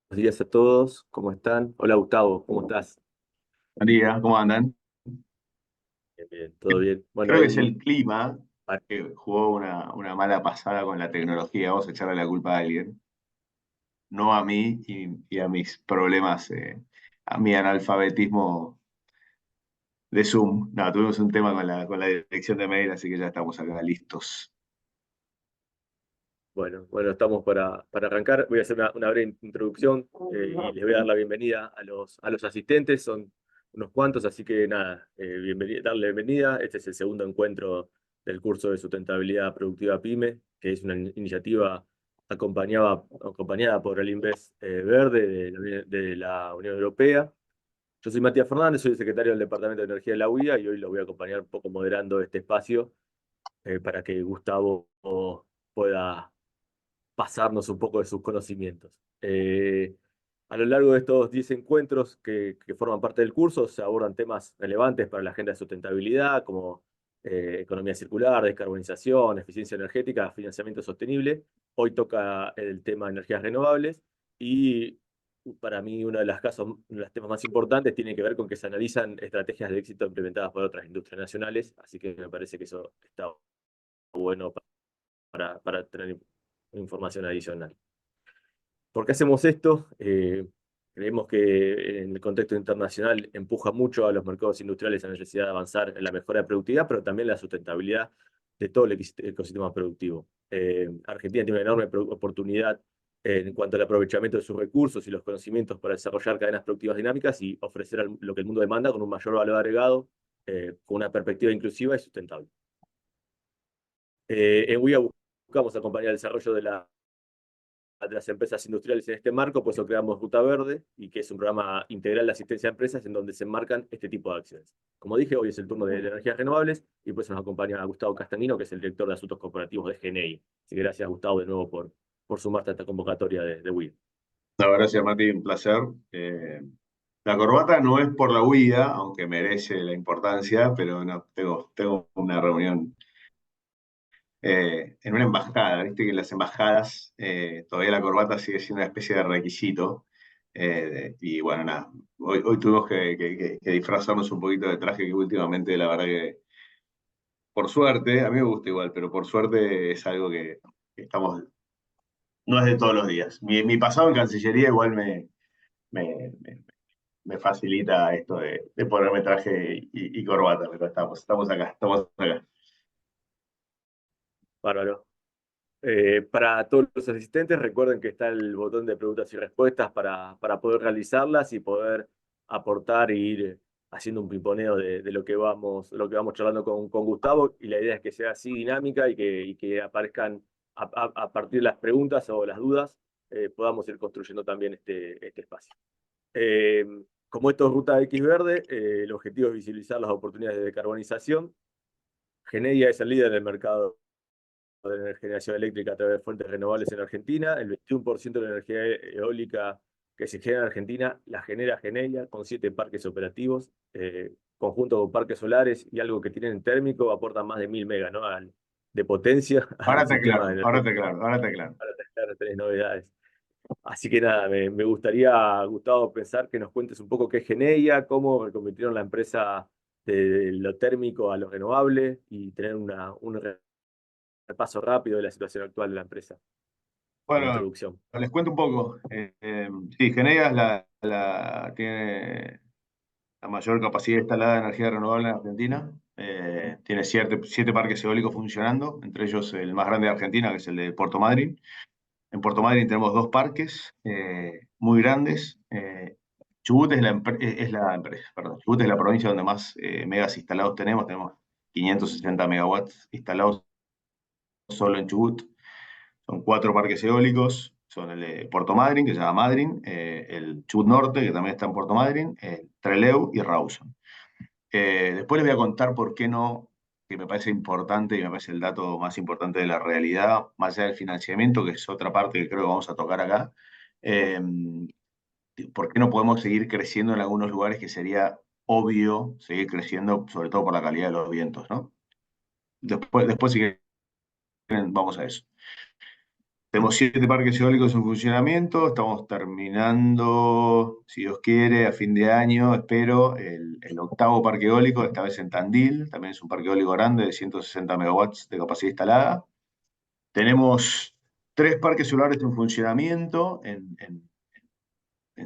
Días a todos, ¿cómo están? Hola Gustavo, ¿cómo estás? María, ¿cómo andan? Bien, bien, todo bien. Bueno, Creo que es ahí, el clima ah, que jugó una mala pasada con la tecnología. Vamos a echarle la culpa a alguien, no a mí y a mis problemas, a mi analfabetismo de Zoom. No, tuvimos un tema con la dirección de mail, así que ya estamos acá listos. bueno, estamos para arrancar. Voy a hacer una breve introducción y les voy a dar la bienvenida a los asistentes. Son unos cuantos, así que nada, darle bienvenida. Este es el segundo encuentro del curso de sustentabilidad productiva PYME, que es una iniciativa acompañada por el Inves Verde de la Unión Europea. Yo soy Matías Fernández, soy el secretario del Departamento de Energía de la UIA y hoy lo voy a acompañar un poco moderando este espacio para que Gustavo pueda pasarnos un poco de sus conocimientos. A lo largo de estos 10 encuentros que forman parte del curso se abordan temas relevantes para la agenda de sustentabilidad, como economía circular, descarbonización, eficiencia energética, financiamiento sostenible. Hoy toca el tema de energías renovables y para mí uno de los temas más importantes tiene que ver con que se analizan estrategias de éxito implementadas por otras industrias nacionales, así que me parece que eso está bueno para tener información adicional. ¿Por qué hacemos esto? Creemos que en el contexto internacional empuja mucho a los mercados industriales la necesidad de avanzar en la mejora de productividad, pero también la sustentabilidad de todo el ecosistema productivo. Argentina tiene una enorme oportunidad en cuanto al aprovechamiento de sus recursos y los conocimientos para desarrollar cadenas productivas dinámicas y ofrecer lo que el mundo demanda con un mayor valor agregado, con una perspectiva inclusiva y sustentable. En WIA buscamos acompañar el desarrollo de las empresas industriales en este marco, por eso creamos Ruta Verde, y que es un programa integral de asistencia a empresas en donde se enmarcan este tipo de acciones. Como dije, hoy es el turno de energías renovables y pues nos acompaña Gustavo Castagnino, que es el director de asuntos corporativos de GNI. Así que gracias, Gustavo, de nuevo por sumarte a esta convocatoria de WIA. No, gracias, Mati, un placer. La corbata no es por la huida, aunque merece la importancia, pero no, tengo una reunión en una embajada. Viste que en las embajadas todavía la corbata sigue siendo una especie de requisito. Y bueno, nada, hoy tuvimos que disfrazarnos un poquito de traje que últimamente, la verdad que, por suerte, a mí me gusta igual, pero por suerte es algo que estamos, no es de todos los días. Mi pasado en Cancillería igual me, me- me facilita esto de ponerme traje y corbata, pero estamos acá. Bárbaro. Para todos los asistentes, recuerden que está el botón de preguntas y respuestas para poder realizarlas y poder aportar e ir haciendo un piponeo de lo que vamos charlando con Gustavo. Y la idea es que sea así dinámica y que aparezcan a partir de las preguntas o las dudas, podamos ir construyendo también este espacio. Eh, como esto es Ruta X Verde, el objetivo es visibilizar las oportunidades de decarbonización. Geneia es el líder del mercado de generación eléctrica a través de fuentes renovables en Argentina. El 21% de la energía eólica que se genera en Argentina la genera Geneia con 7 parques operativos, conjunto con parques solares y algo que tienen térmico, aportan más de 1000 megas, ¿no? De potencia al Ahora te sistema aclaro, ahora te energético. aclaro, ahora te aclaro. Ahora tenés novedades. Así que nada, me gustaría, Gustavo, pensar que nos cuentes un poco qué es Geneia, cómo convirtieron la empresa de lo térmico a lo renovable y tener un repaso rápido de la situación actual de la empresa como Bueno, introducción. les cuento un poco. Sí, Genegas tiene la mayor capacidad instalada de energía renovable en Argentina. Tiene 7 parques eólicos funcionando, entre ellos el más grande de Argentina, que es el de Puerto Madryn. En Puerto Madryn tenemos 2 parques muy grandes. Chubut es la empresa, perdón, Chubut es la provincia donde más megas instalados tenemos. Tenemos 560 megawatts instalados solo en Chubut. Son 4 parques eólicos, son el de Puerto Madryn, que se llama Madryn, el Chubut Norte, que también está en Puerto Madryn, Trelew y Rawson. Después les voy a contar por qué no, que me parece importante y me parece el dato más importante de la realidad, más allá del financiamiento, que es otra parte que creo que vamos a tocar acá. eh, ¿Por qué no podemos seguir creciendo en algunos lugares que sería obvio seguir creciendo, sobre todo por la calidad de los vientos, ¿no? Después si quieren, vamos a eso. Tenemos 7 parques eólicos en funcionamiento, estamos terminando, si Dios quiere, a fin de año, espero, el octavo parque eólico, esta vez en Tandil, también es un parque eólico grande de 160 megawatts de capacidad instalada. Tenemos 3 parques solares en funcionamiento en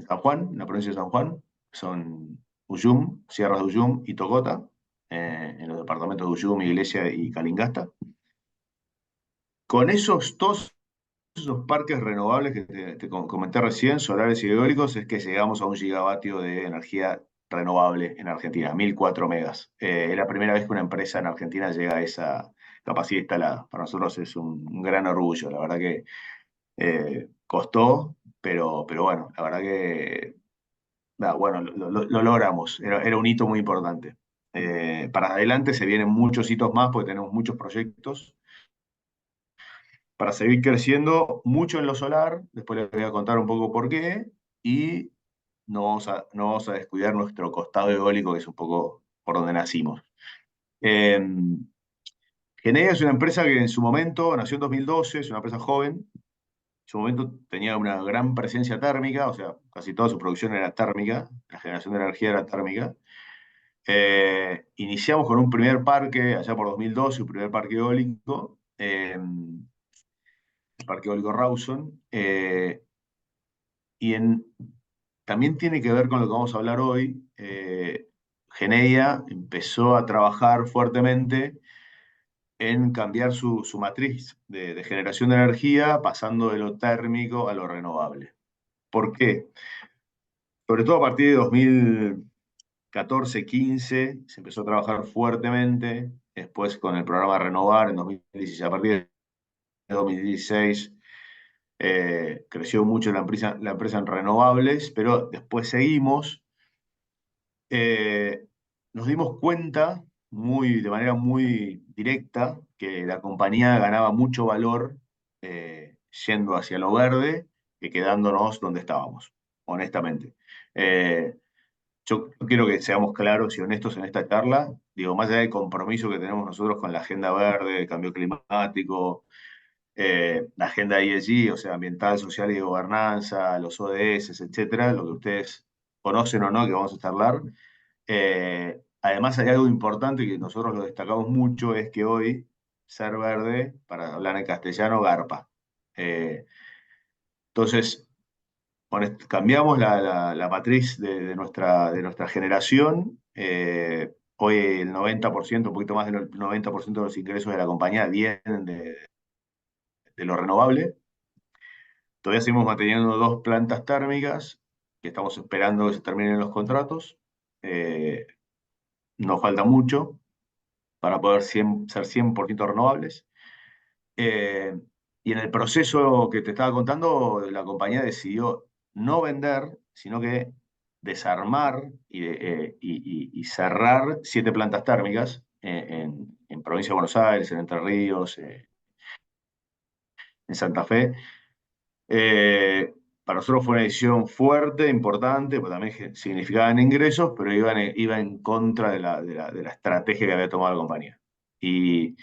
San Juan, en la provincia de San Juan, son Uyum, Sierras de Uyum y Tocota, en los departamentos de Uyum, Iglesia y Calingasta. Con todos esos parques renovables que te comenté recién, solares y eólicos, es que llegamos a 1 gigavatio de energía renovable en Argentina, 1.004 megas. Es la primera vez que una empresa en Argentina llega a esa capacidad instalada. Para nosotros es un gran orgullo, la verdad que costó, pero bueno, la verdad que bueno, lo logramos, era un hito muy importante. Para adelante se vienen muchos hitos más porque tenemos muchos proyectos para seguir creciendo mucho en lo solar, después les voy a contar un poco por qué, y no vamos a descuidar nuestro costado eólico, que es un poco por donde nacimos. Eh, Genea es una empresa que en su momento nació en 2012, es una empresa joven, en su momento tenía una gran presencia térmica, o sea, casi toda su producción era térmica, la generación de energía era térmica. Iniciamos con un primer parque, allá por 2012, un primer parque eólico, el parque eólico Rawson, y también tiene que ver con lo que vamos a hablar hoy. Geneia empezó a trabajar fuertemente en cambiar su matriz de generación de energía, pasando de lo térmico a lo renovable. ¿Por qué? Sobre todo a partir de 2014-15 se empezó a trabajar fuertemente, después con el programa Renovar en 2016, a partir de 2016 creció mucho la empresa en renovables, pero después seguimos. Nos dimos cuenta de manera muy directa que la compañía ganaba mucho valor yendo hacia lo verde que quedándonos donde estábamos, honestamente. Eh, yo quiero que seamos claros y honestos en esta charla. Digo, más allá del compromiso que tenemos nosotros con la agenda verde, el cambio climático, la agenda ESG, o sea, ambiental, social y de gobernanza, los ODS, etcétera, lo que ustedes conocen o no, que vamos a charlar. Además, hay algo importante que nosotros lo destacamos mucho, es que hoy ser verde, para hablar en castellano, garpa. Eh, entonces, cambiamos la matriz de nuestra generación. Hoy el 90%, un poquito más del 90% de los ingresos de la compañía vienen de lo renovable. Todavía seguimos manteniendo 2 plantas térmicas que estamos esperando que se terminen los contratos. Nos falta mucho para poder ser 100% renovables. Eh, y en el proceso que te estaba contando, la compañía decidió no vender, sino que desarmar y cerrar 7 plantas térmicas en provincia de Buenos Aires, en Entre Ríos, en Santa Fe. Eh, para nosotros fue una decisión fuerte, importante, porque también significaban ingresos, pero iba en contra de la estrategia que había tomado la compañía. Y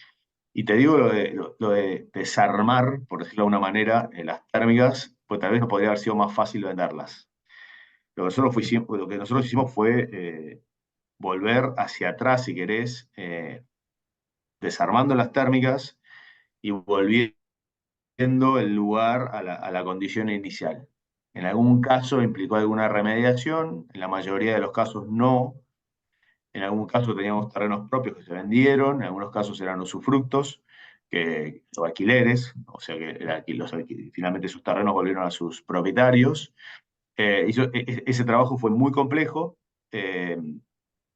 te digo lo de desarmar, por decirlo de alguna manera, las térmicas, pues tal vez no podría haber sido más fácil venderlas. Lo que nosotros hicimos fue volver hacia atrás, si querés, desarmando las térmicas y volviendo el lugar a la condición inicial. En algún caso implicó alguna remediación, en la mayoría de los casos no. En algún caso teníamos terrenos propios que se vendieron, en algunos casos eran usufructos, o alquileres, o sea que finalmente esos terrenos volvieron a sus propietarios. Ese trabajo fue muy complejo eh,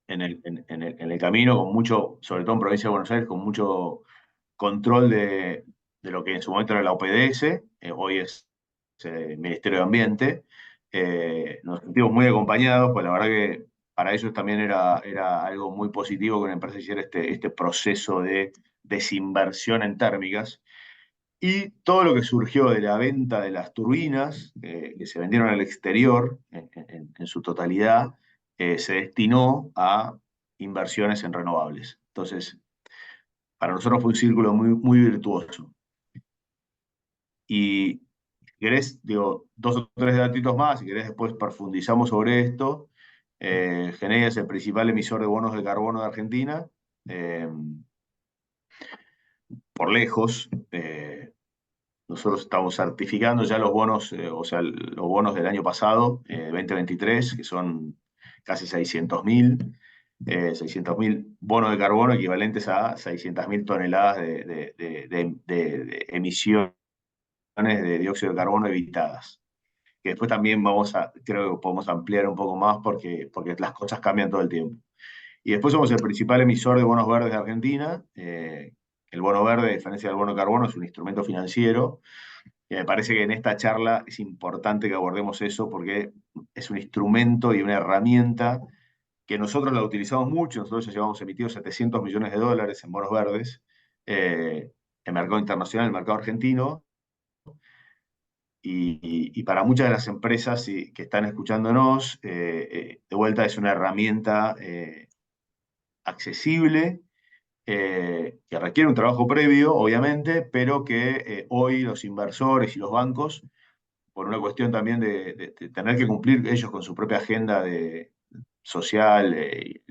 en el camino, con mucho, sobre todo en provincia de Buenos Aires, con mucho control de lo que en su momento era la OPDS, hoy es el Ministerio de Ambiente. Nos sentimos muy acompañados, pues la verdad que para ellos también era algo muy positivo que una empresa hiciera este proceso de desinversión en térmicas. Y todo lo que surgió de la venta de las turbinas, que se vendieron al exterior en su totalidad, se destinó a inversiones en renovables. Entonces, para nosotros fue un círculo muy, muy virtuoso. Y si querés, digo, dos o tres datitos más, si querés después profundizamos sobre esto. Genea es el principal emisor de bonos de carbono de Argentina, eh, por lejos. Nosotros estamos certificando ya los bonos, o sea, los bonos del año pasado, 2023, que son casi 600.000 bonos de carbono equivalentes a 600.000 toneladas de emisiones de dióxido de carbono evitadas. Que después también creo que podemos ampliar un poco más porque las cosas cambian todo el tiempo. Y después somos el principal emisor de bonos verdes de Argentina. El bono verde, a diferencia del bono de carbono, es un instrumento financiero. Y me parece que en esta charla es importante que abordemos eso porque es un instrumento y una herramienta que nosotros la utilizamos mucho. Nosotros ya llevamos emitidos 700 millones de dólares en bonos verdes, el mercado internacional, el mercado argentino. Y para muchas de las empresas que están escuchándonos, de vuelta es una herramienta accesible, que requiere un trabajo previo, obviamente, pero que hoy los inversores y los bancos, por una cuestión también de tener que cumplir ellos con su propia agenda social,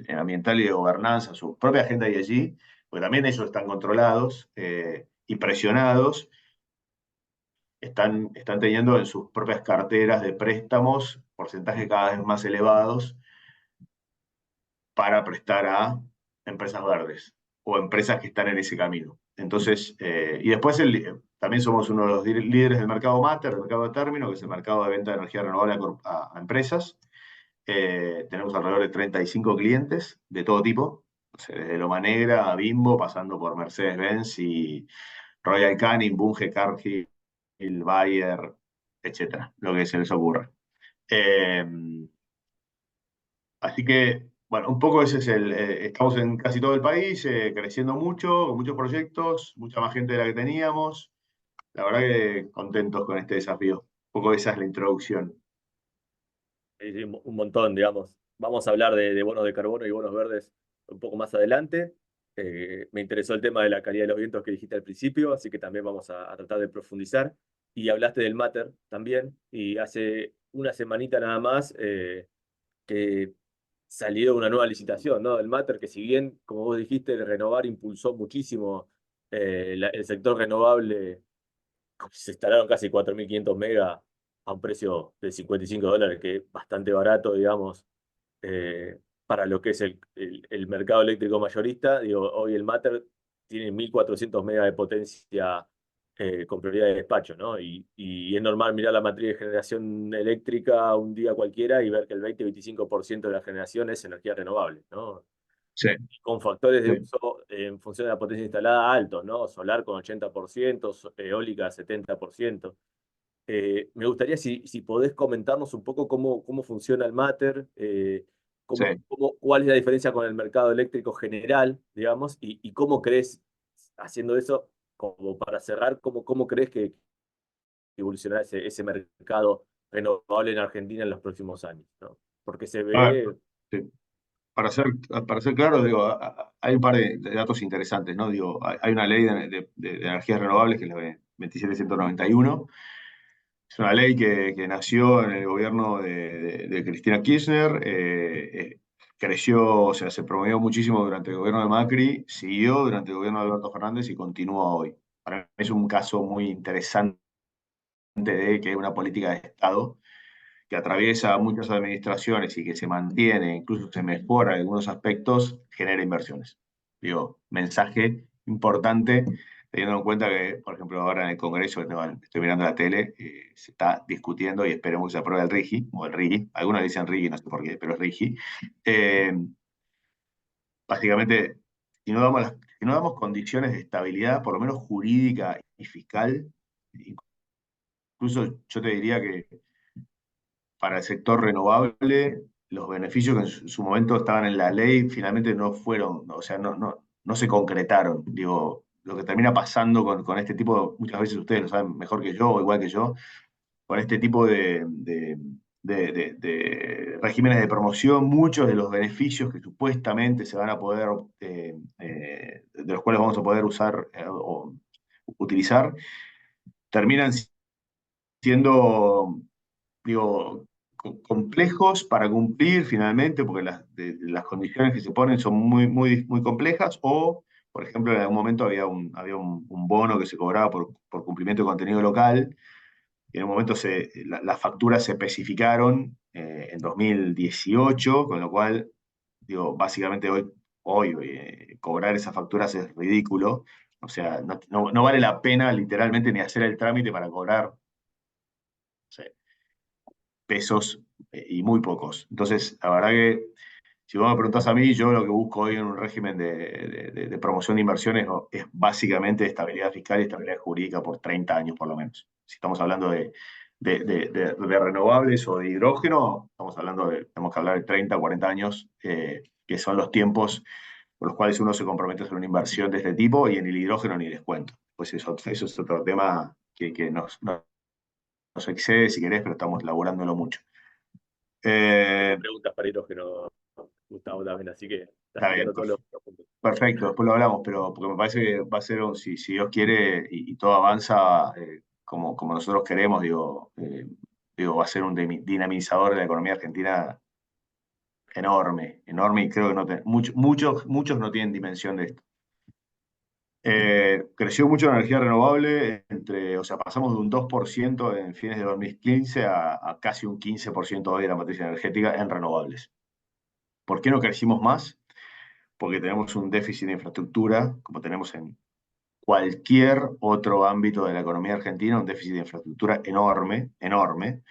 ambiental y de gobernanza, su propia agenda ESG, porque también ellos están controlados y presionados, están teniendo en sus propias carteras de préstamos porcentajes cada vez más elevados para prestar a empresas verdes o empresas que están en ese camino. Entonces, y después también somos uno de los líderes del mercado Mater, del mercado de término, que es el mercado de venta de energía renovable a empresas. Tenemos alrededor de 35 clientes de todo tipo, o sea, desde Loma Negra a Bimbo, pasando por Mercedes-Benz y Royal Canin, Bunge, Cargill, Bayer, etcétera, lo que se les ocurra. Eh, Así que, bueno, un poco ese es estamos en casi todo el país, creciendo mucho, con muchos proyectos, mucha más gente de la que teníamos. La verdad que contentos con este desafío. Un poco esa es la introducción. Sí, sí, un montón, digamos. Vamos a hablar de bonos de carbono y bonos verdes un poco más adelante. Me interesó el tema de la calidad de los vientos que dijiste al principio, así que también vamos a tratar de profundizar. Y hablaste del Mater también, y hace una semanita nada más que salió una nueva licitación, ¿no? Del Mater, que si bien, como vos dijiste, el Renovar impulsó muchísimo el sector renovable. Se instalaron casi 4.500 megas a un precio de $55, que es bastante barato, digamos, para lo que es el mercado eléctrico mayorista. Digo, hoy el Mater tiene 1.400 megas de potencia con prioridad de despacho, ¿no? Y es normal mirar la matriz de generación eléctrica un día cualquiera y ver que el 20-25% de la generación es energía renovable, ¿no? Sí, Con factores de sí. uso en función de la potencia instalada altos, ¿no? Solar con 80%, eólica 70%. Me gustaría si podés comentarnos un poco cómo funciona el Mater, Sí. cuál es la diferencia con el mercado eléctrico general, digamos, y cómo crees, haciendo eso, como para cerrar, cómo crees que evolucionará ese mercado renovable en Argentina en los próximos años, ¿no? Porque se A ver, ve. sí. Para ser claro, digo, hay un par de datos interesantes, ¿no? Digo, hay una ley de energías renovables que es la de 27191. Es una ley que nació en el gobierno de Cristina Kirchner, creció, o sea, se promovió muchísimo durante el gobierno de Macri, siguió durante el gobierno de Alberto Fernández y continúa hoy. Para mí es un caso muy interesante de que una política de Estado que atraviesa muchas administraciones y que se mantiene, incluso se mejora en algunos aspectos, genera inversiones. Digo, mensaje importante, teniendo en cuenta que, por ejemplo, ahora en el Congreso, no, estoy mirando la tele, se está discutiendo y esperemos que se apruebe el RIGI, o el RIGI, algunos le dicen RIGI, no sé por qué, pero es RIGI. Eh, Básicamente, si no damos condiciones de estabilidad, por lo menos jurídica y fiscal, incluso yo te diría que para el sector renovable, los beneficios que en su momento estaban en la ley finalmente no fueron, o sea, no se concretaron. Digo, lo que termina pasando con este tipo, muchas veces ustedes lo saben mejor que yo, o igual que yo, con este tipo de regímenes de promoción, muchos de los beneficios que supuestamente se van a poder, de los cuales vamos a poder usar o utilizar, terminan siendo, digo, complejos para cumplir finalmente, porque las condiciones que se ponen son muy complejas, o, por ejemplo, en algún momento había un bono que se cobraba por cumplimiento de contenido local, y en un momento las facturas se especificaron en 2018, con lo cual, digo, básicamente hoy cobrar esas facturas es ridículo. O sea, no vale la pena literalmente ni hacer el trámite para cobrar, no sé, pesos y muy pocos. Entonces, la verdad que si vos me preguntás a mí, yo lo que busco hoy en un régimen de promoción de inversiones, ¿no?, es básicamente estabilidad fiscal y estabilidad jurídica por 30 años por lo menos. Si estamos hablando de renovables o de hidrógeno, tenemos que hablar de 30, 40 años, que son los tiempos por los cuales uno se compromete a hacer una inversión de este tipo, y en el hidrógeno ni les cuento. Pues eso es otro tema que nos excede, si querés, pero estamos laburándolo mucho. Eh, Preguntas para hidrógeno, Gustavo, también, así que estás Está bien, tirando todos los puntos. perfecto, después lo hablamos, pero porque me parece que va a ser, si Dios quiere y todo avanza como nosotros queremos, digo, va a ser un dinamizador de la economía argentina enorme, enorme, y creo que muchos no tienen dimensión de esto. Creció mucho la energía renovable, o sea, pasamos de un 2% en fines de 2015 a casi un 15% hoy de la matriz energética en renovables. ¿Por qué no crecimos más? Porque tenemos un déficit de infraestructura, como tenemos en cualquier otro ámbito de la economía argentina, un déficit de infraestructura enorme, enorme.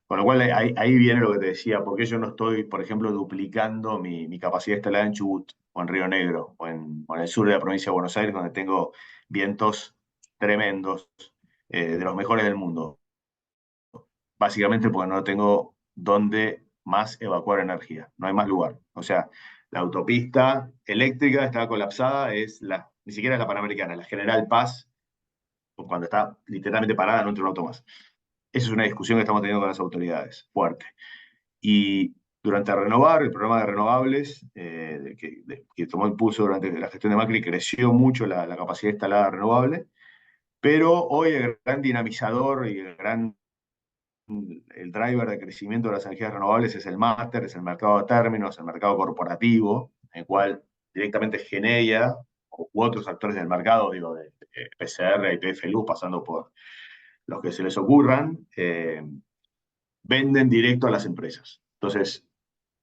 Con lo cual ahí viene lo que te decía, ¿por qué yo no estoy, por ejemplo, duplicando mi capacidad instalada en Chubut, o en Río Negro, o en el sur de la provincia de Buenos Aires, donde tengo vientos tremendos, de los mejores del mundo? Básicamente porque no tengo dónde más evacuar energía, no hay más lugar. O sea, la autopista eléctrica está colapsada, ni siquiera es la Panamericana, la General Paz, cuando está literalmente parada, no entra un auto más. Esa es una discusión que estamos teniendo con las autoridades, fuerte. Y durante Renovar, el programa de renovables que tomó impulso durante la gestión de Macri, creció mucho la capacidad instalada renovable, pero hoy el gran dinamizador y el driver de crecimiento de las energías renovables es el máster, es el mercado de términos, el mercado corporativo, en el cual directamente Genella u otros actores del mercado, digo, de PCR, YPF Luz, pasando por los que se les ocurran, venden directo a las empresas. Entonces,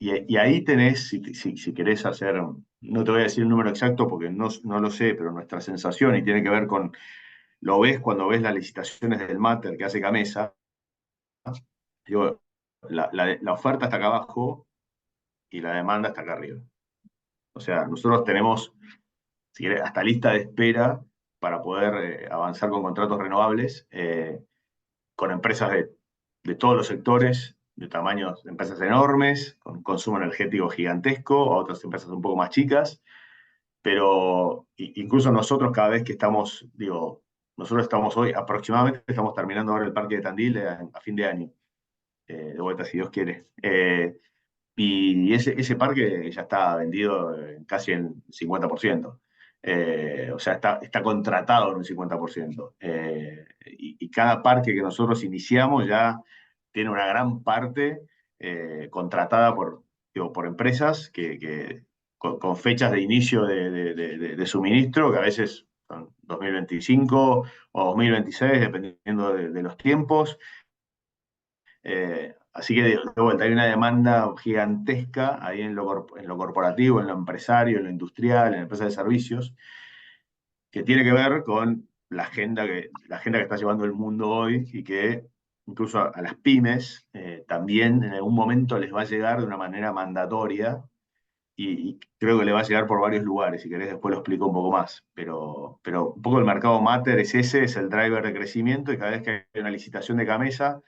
y ahí tenés, si querés hacer, no te voy a decir el número exacto porque no lo sé, pero nuestra sensación, y tiene que ver con, lo ves cuando ves las licitaciones del máster que hace Gamesa, digo, la oferta está acá abajo y la demanda está acá arriba. O sea, nosotros tenemos, si querés, hasta lista de espera para poder avanzar con contratos renovables, con empresas de todos los sectores, de tamaños de empresas enormes, con consumo energético gigantesco, a otras empresas un poco más chicas, pero incluso nosotros cada vez que estamos, digo, nosotros estamos hoy, aproximadamente estamos terminando ahora el parque de Tandil a fin de año, de vuelta si Dios quiere. Y ese parque ya está vendido casi en 50%. O sea, está contratado en un 50%. Y cada parque que nosotros iniciamos ya tiene una gran parte contratada digo, por empresas con fechas de inicio de suministro, que a veces son 2025 o 2026, dependiendo de los tiempos. Así que de vuelta, hay una demanda gigantesca ahí en lo corporativo, en lo empresario, en lo industrial, en la empresa de servicios, que tiene que ver con la agenda que está llevando el mundo hoy, y que incluso a las pymes también en algún momento les va a llegar de una manera mandatoria, y creo que le va a llegar por varios lugares. Si querés después lo explico un poco más, pero un poco el mercado mater es el driver de crecimiento, y cada vez que hay una licitación de Gamesa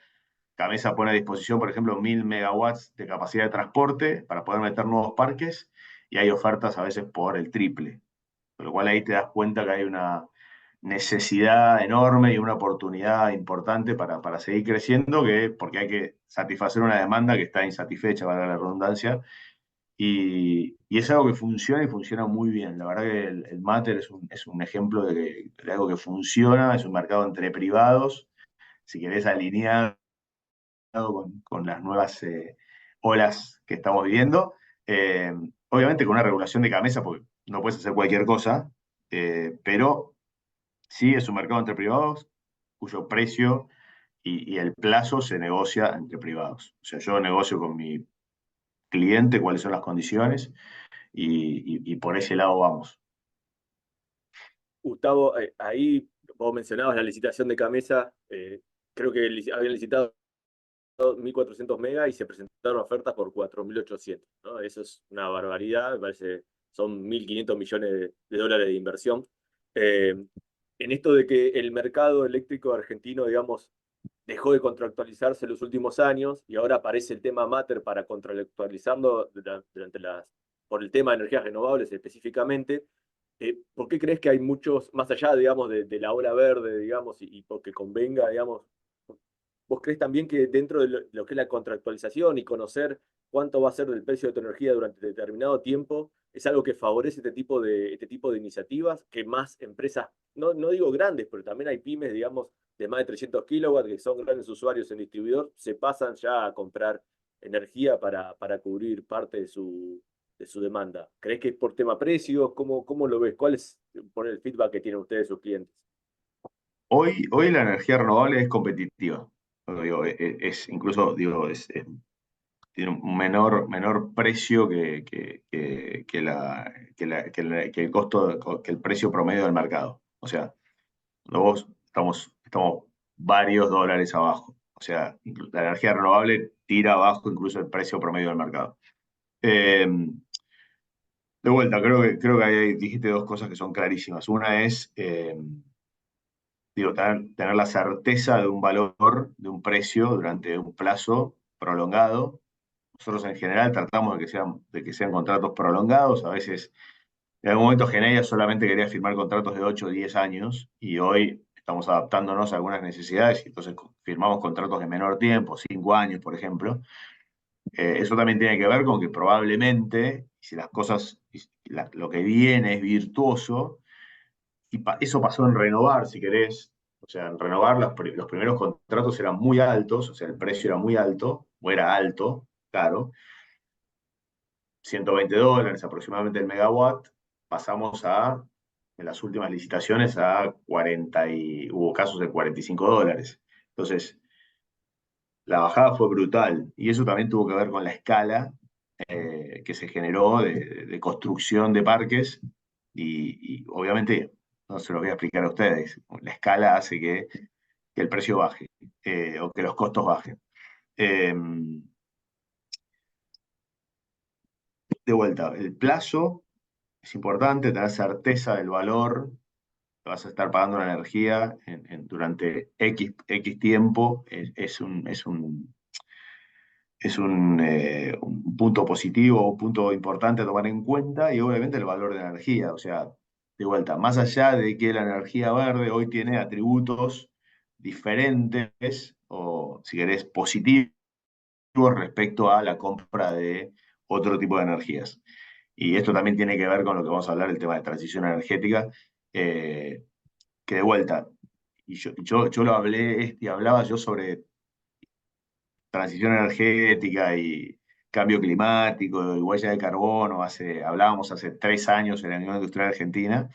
pone a disposición, por ejemplo, 1.000 megawatts de capacidad de transporte para poder meter nuevos parques, y hay ofertas a veces por el triple. Con lo cual ahí te das cuenta que hay una necesidad enorme y una oportunidad importante para seguir creciendo, porque hay que satisfacer una demanda que está insatisfecha, valga la redundancia, y es algo que funciona, y funciona muy bien. La verdad que el Mater es un ejemplo de algo que funciona, es un mercado entre privados, si querés, alineado con las nuevas olas que estamos viviendo. Eh, Obviamente con una regulación de cabeza, porque no puedes hacer cualquier cosa, pero sí es un mercado entre privados cuyo precio y el plazo se negocia entre privados. O sea, yo negocio con mi cliente cuáles son las condiciones y por ese lado vamos. Gustavo, ahí vos mencionabas la licitación de Camesa, creo que habían licitado 1.400 megas y se presentaron ofertas por 4.800, ¿no? Eso es una barbaridad, me parece, son 1.500 millones de dólares de inversión. Eh, en esto de que el mercado eléctrico argentino, digamos, dejó de contractualizarse en los últimos años y ahora aparece el tema Matter para contractualizarlo por el tema de energías renovables específicamente. ¿Por qué crees que hay muchos, más allá, digamos, de la ola verde, digamos, y porque convenga, digamos, vos crees también que dentro de lo que es la contractualización y conocer cuánto va a ser del precio de tu energía durante determinado tiempo, es algo que favorece este tipo de iniciativas, que más empresas, no digo grandes, pero también hay pymes, digamos, de más de 300 kilowatts, que son grandes usuarios en distribuidor, se pasan ya a comprar energía para cubrir parte de su demanda? ¿Crees que es por tema precios? ¿Cómo lo ves? ¿Cuál es por el feedback que tienen ustedes sus clientes? Hoy la energía renovable es competitiva. Digo, incluso digo, tiene un menor precio que el costo, que el precio promedio del mercado. O sea, estamos varios dólares abajo. O sea, la energía renovable tira abajo incluso el precio promedio del mercado. Eh, de vuelta, creo que ahí dijiste dos cosas que son clarísimas. Una es, digo, tener la certeza de un valor, de un precio durante un plazo prolongado. Nosotros en general tratamos de que sean contratos prolongados. A veces, en algún momento Geneia solamente quería firmar contratos de 8 o 10 años y hoy estamos adaptándonos a algunas necesidades y entonces firmamos contratos de menor tiempo, 5 años, por ejemplo. Eso también tiene que ver con que probablemente, si las cosas, lo que viene es virtuoso, y eso pasó en Renovar, si querés. O sea, en Renovar los primeros contratos eran muy altos, o sea, el precio era muy alto, o era alto, claro, $120 aproximadamente el megawatt. Pasamos en las últimas licitaciones a 40 y hubo casos de $45. Entonces, la bajada fue brutal y eso también tuvo que ver con la escala que se generó de construcción de parques y obviamente no se lo voy a explicar a ustedes. La escala hace que el precio baje o que los costos bajen. Eh, de vuelta, el plazo es importante, tener certeza del valor que vas a estar pagando la energía durante X tiempo. Es un punto positivo, un punto importante a tomar en cuenta y obviamente el valor de la energía. O sea, de vuelta, más allá de que la energía verde hoy tiene atributos diferentes o, si querés, positivos respecto a la compra de otro tipo de energías. Y esto también tiene que ver con lo que vamos a hablar, el tema de transición energética, eh, que de vuelta, y yo lo hablé y hablaba yo sobre transición energética y cambio climático y huella de carbono, hablábamos hace 3 años en la Unión Industrial Argentina,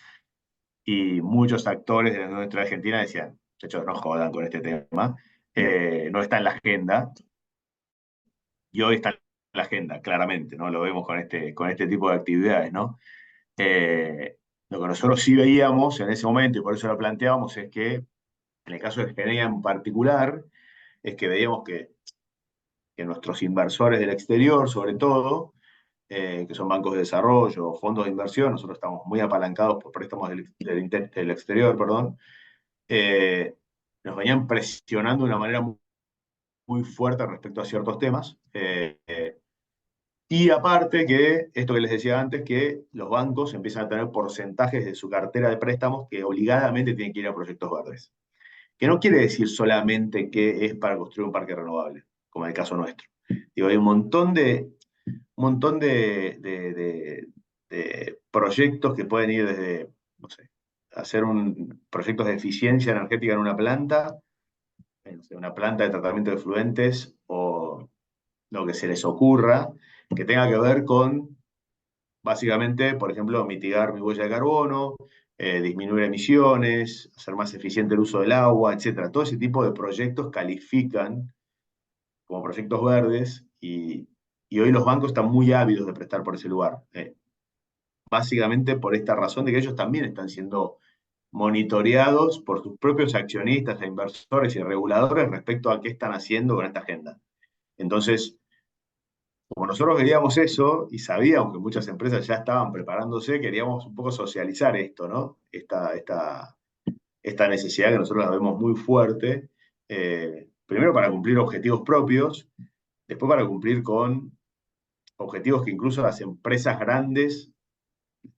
y muchos actores de la Unión Industrial Argentina decían, muchachos, no jodan con este tema, no está en la agenda, y hoy está en la agenda, claramente, ¿no? Lo vemos con este tipo de actividades, ¿no? Eh, lo que nosotros sí veíamos en ese momento, y por eso lo planteábamos, es que en el caso de Genea en particular, es que veíamos que nuestros inversores del exterior, sobre todo, que son bancos de desarrollo, fondos de inversión, nosotros estamos muy apalancados por préstamos del exterior, perdón, eh, nos venían presionando de una manera muy fuerte respecto a ciertos temas. Y aparte que, esto que les decía antes, que los bancos empiezan a tener porcentajes de su cartera de préstamos que obligadamente tienen que ir a proyectos verdes. Que no quiere decir solamente que es para construir un parque renovable, como en el caso nuestro. Digo, hay un montón de proyectos que pueden ir desde, no sé, hacer proyectos de eficiencia energética en una planta, no sé, una planta de tratamiento de efluentes o lo que se les ocurra, que tenga que ver con, básicamente, por ejemplo, mitigar mi huella de carbono, disminuir emisiones, hacer más eficiente el uso del agua, etcétera. Todo ese tipo de proyectos califican como proyectos verdes y hoy los bancos están muy ávidos de prestar por ese lugar. Básicamente por esta razón de que ellos también están siendo monitoreados por sus propios accionistas e inversores y reguladores respecto a qué están haciendo con esta agenda. Entonces, como nosotros queríamos eso y sabíamos que muchas empresas ya estaban preparándose, queríamos un poco socializar esto, ¿no? Esta necesidad que nosotros la vemos muy fuerte, primero para cumplir objetivos propios, después para cumplir con objetivos que incluso las empresas grandes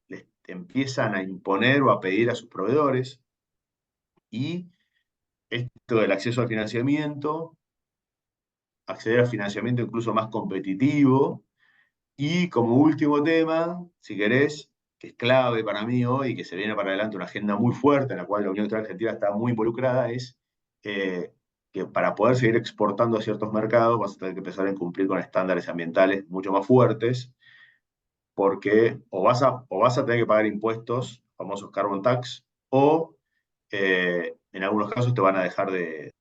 les empiezan a imponer o a pedir a sus proveedores, y esto del acceso al financiamiento, acceder al financiamiento incluso más competitivo, y como último tema, si querés, que es clave para mí hoy, que se viene para adelante una agenda muy fuerte en la cual la Unión Industrial Argentina está muy involucrada, es eh, que para poder seguir exportando a ciertos mercados vas a tener que empezar a cumplir con estándares ambientales mucho más fuertes, porque o vas a tener que pagar impuestos, famosos carbon tax, o en algunos casos te van a dejar de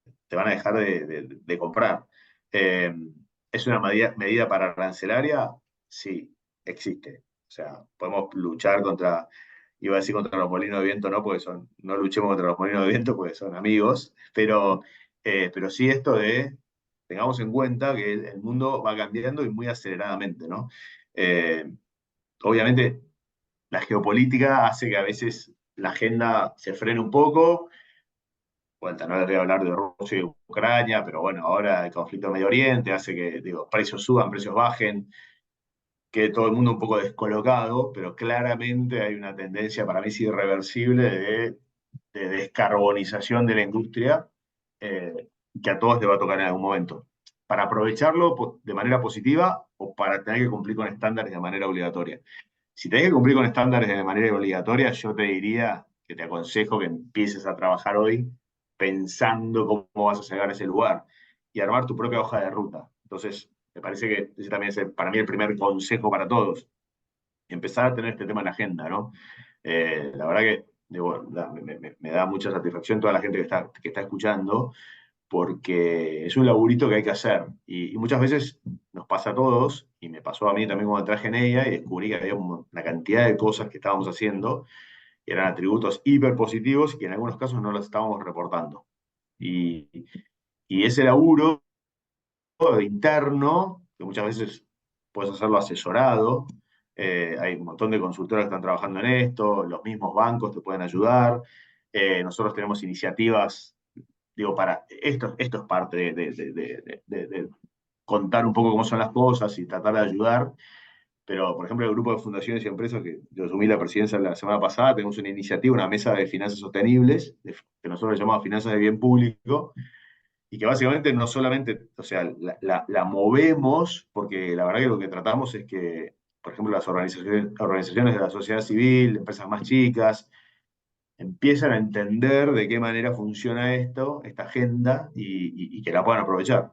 comprar. Eh, ¿Es una medida para arancelaria? Sí, existe. O sea, podemos luchar contra, iba a decir contra los molinos de viento, no, porque no luchemos contra los molinos de viento porque son amigos, pero sí esto de, tengamos en cuenta que el mundo va cambiando y muy aceleradamente, ¿no? Eh, Obviamente, la geopolítica hace que a veces la agenda se frene un poco. Vuelta, no les voy a hablar de Rusia y Ucrania, pero bueno, ahora el conflicto en Medio Oriente hace que, digo, precios suban, precios bajen, quede todo el mundo un poco descolocado, pero claramente hay una tendencia para mí sí irreversible de descarbonización de la industria, que a todos les va a tocar en algún momento. Para aprovecharlo de manera positiva o para tener que cumplir con estándares de manera obligatoria. Si tenés que cumplir con estándares de manera obligatoria, yo te diría que te aconsejo que empieces a trabajar hoy pensando cómo vas a llegar a ese lugar y armar tu propia hoja de ruta. Entonces, me parece que ese también es para mí el primer consejo para todos. Empezar a tener este tema en la agenda, ¿no? La verdad que digo, me da mucha satisfacción toda la gente que está escuchando, porque es un laburito que hay que hacer. Y muchas veces nos pasa a todos, y me pasó a mí también cuando traje en ella, y descubrí que había una cantidad de cosas que estábamos haciendo, que eran atributos hiper positivos y que en algunos casos no los estábamos reportando. Y, y ese laburo interno, que muchas veces puedes hacerlo asesorado, hay un montón de consultoras que están trabajando en esto, los mismos bancos te pueden ayudar, nosotros tenemos iniciativas, digo, para esto es parte de contar un poco cómo son las cosas y tratar de ayudar, pero por ejemplo el grupo de fundaciones y empresas que yo asumí la presidencia la semana pasada, tenemos una iniciativa, una mesa de finanzas sostenibles, que nosotros le llamamos finanzas de bien público, y que básicamente no solamente, o sea, la movemos, porque la verdad que lo que tratamos es que, por ejemplo, las organizaciones de la sociedad civil, empresas más chicas, empiezan a entender de qué manera funciona esto, esta agenda, y que la puedan aprovechar.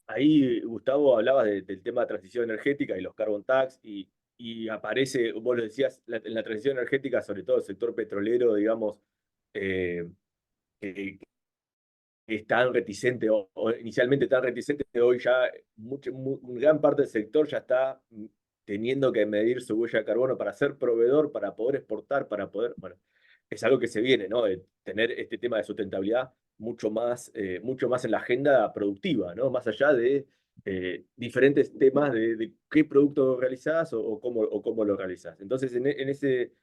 Ahí, Gustavo, hablabas del tema de transición energética y los carbon tax, y aparece, vos lo decías, en la transición energética, sobre todo el sector petrolero, digamos, eh, que es tan reticente, o inicialmente tan reticente, que hoy ya gran parte del sector ya está teniendo que medir su huella de carbono para ser proveedor, para poder exportar, para poder, bueno, es algo que se viene, ¿no? De tener este tema de sustentabilidad mucho más en la agenda productiva, ¿no? Más allá de diferentes temas de qué producto realizás o cómo lo realizás. Entonces, en ese...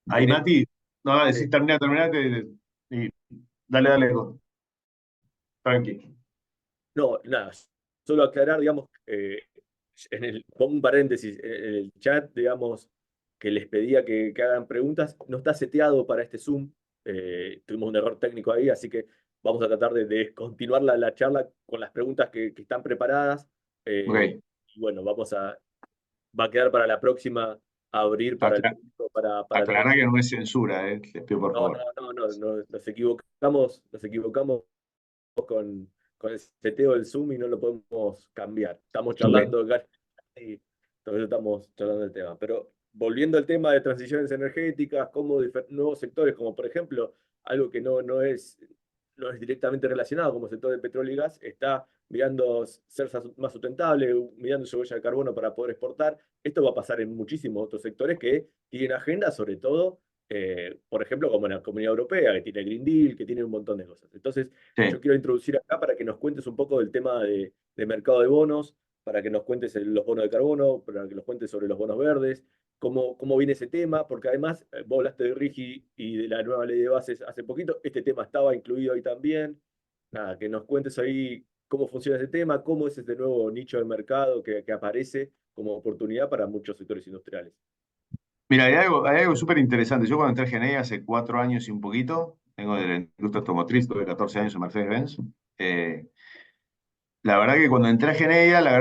Ahí, En Mati, no, decís, este, termina, y dale, tranqui. no, nada, solo aclarar, digamos, con un paréntesis, en el chat, digamos, que les pedía que hagan preguntas, no está seteado para este Zoom, tuvimos un error técnico ahí, así que vamos a tratar de continuar la charla con las preguntas que están preparadas, Ok, y bueno, va a quedar para la próxima abrir para el Acla- público, para Aclará que transmitir. no es censura, les pido por No, no, favor. no, no, no, nos equivocamos con el seteo del Zoom y no lo podemos cambiar. Estamos Ok. charlando acá y todavía estamos charlando del tema. Pero volviendo al tema de transiciones energéticas, como nuevos sectores, como por ejemplo, algo que no es directamente relacionado como el sector de petróleo y gas, está mirando ser más sustentable, mirando su huella de carbono para poder exportar. Esto va a pasar en muchísimos otros sectores que tienen agenda, sobre todo, por ejemplo, como en la Comunidad Europea, que tiene Green Deal, que tiene un montón de cosas. Entonces, yo Sí. quiero introducir acá para que nos cuentes un poco del tema de mercado de bonos, para que nos cuentes los bonos de carbono, para que nos cuentes sobre los bonos verdes, cómo viene ese tema, porque además vos hablaste de RIGI y de la nueva ley de bases hace poquito, este tema estaba incluido ahí también. Nada, que nos cuentes ahí cómo funciona ese tema, cómo es este nuevo nicho de mercado que aparece como oportunidad para muchos sectores industriales. Mira, hay algo súper interesante. Yo cuando entré a GNE hace 4 años y un poquito, vengo de la industria automotriz, tuve 14 años en Mercedes-Benz. eh, La verdad que cuando entré a Geneia, la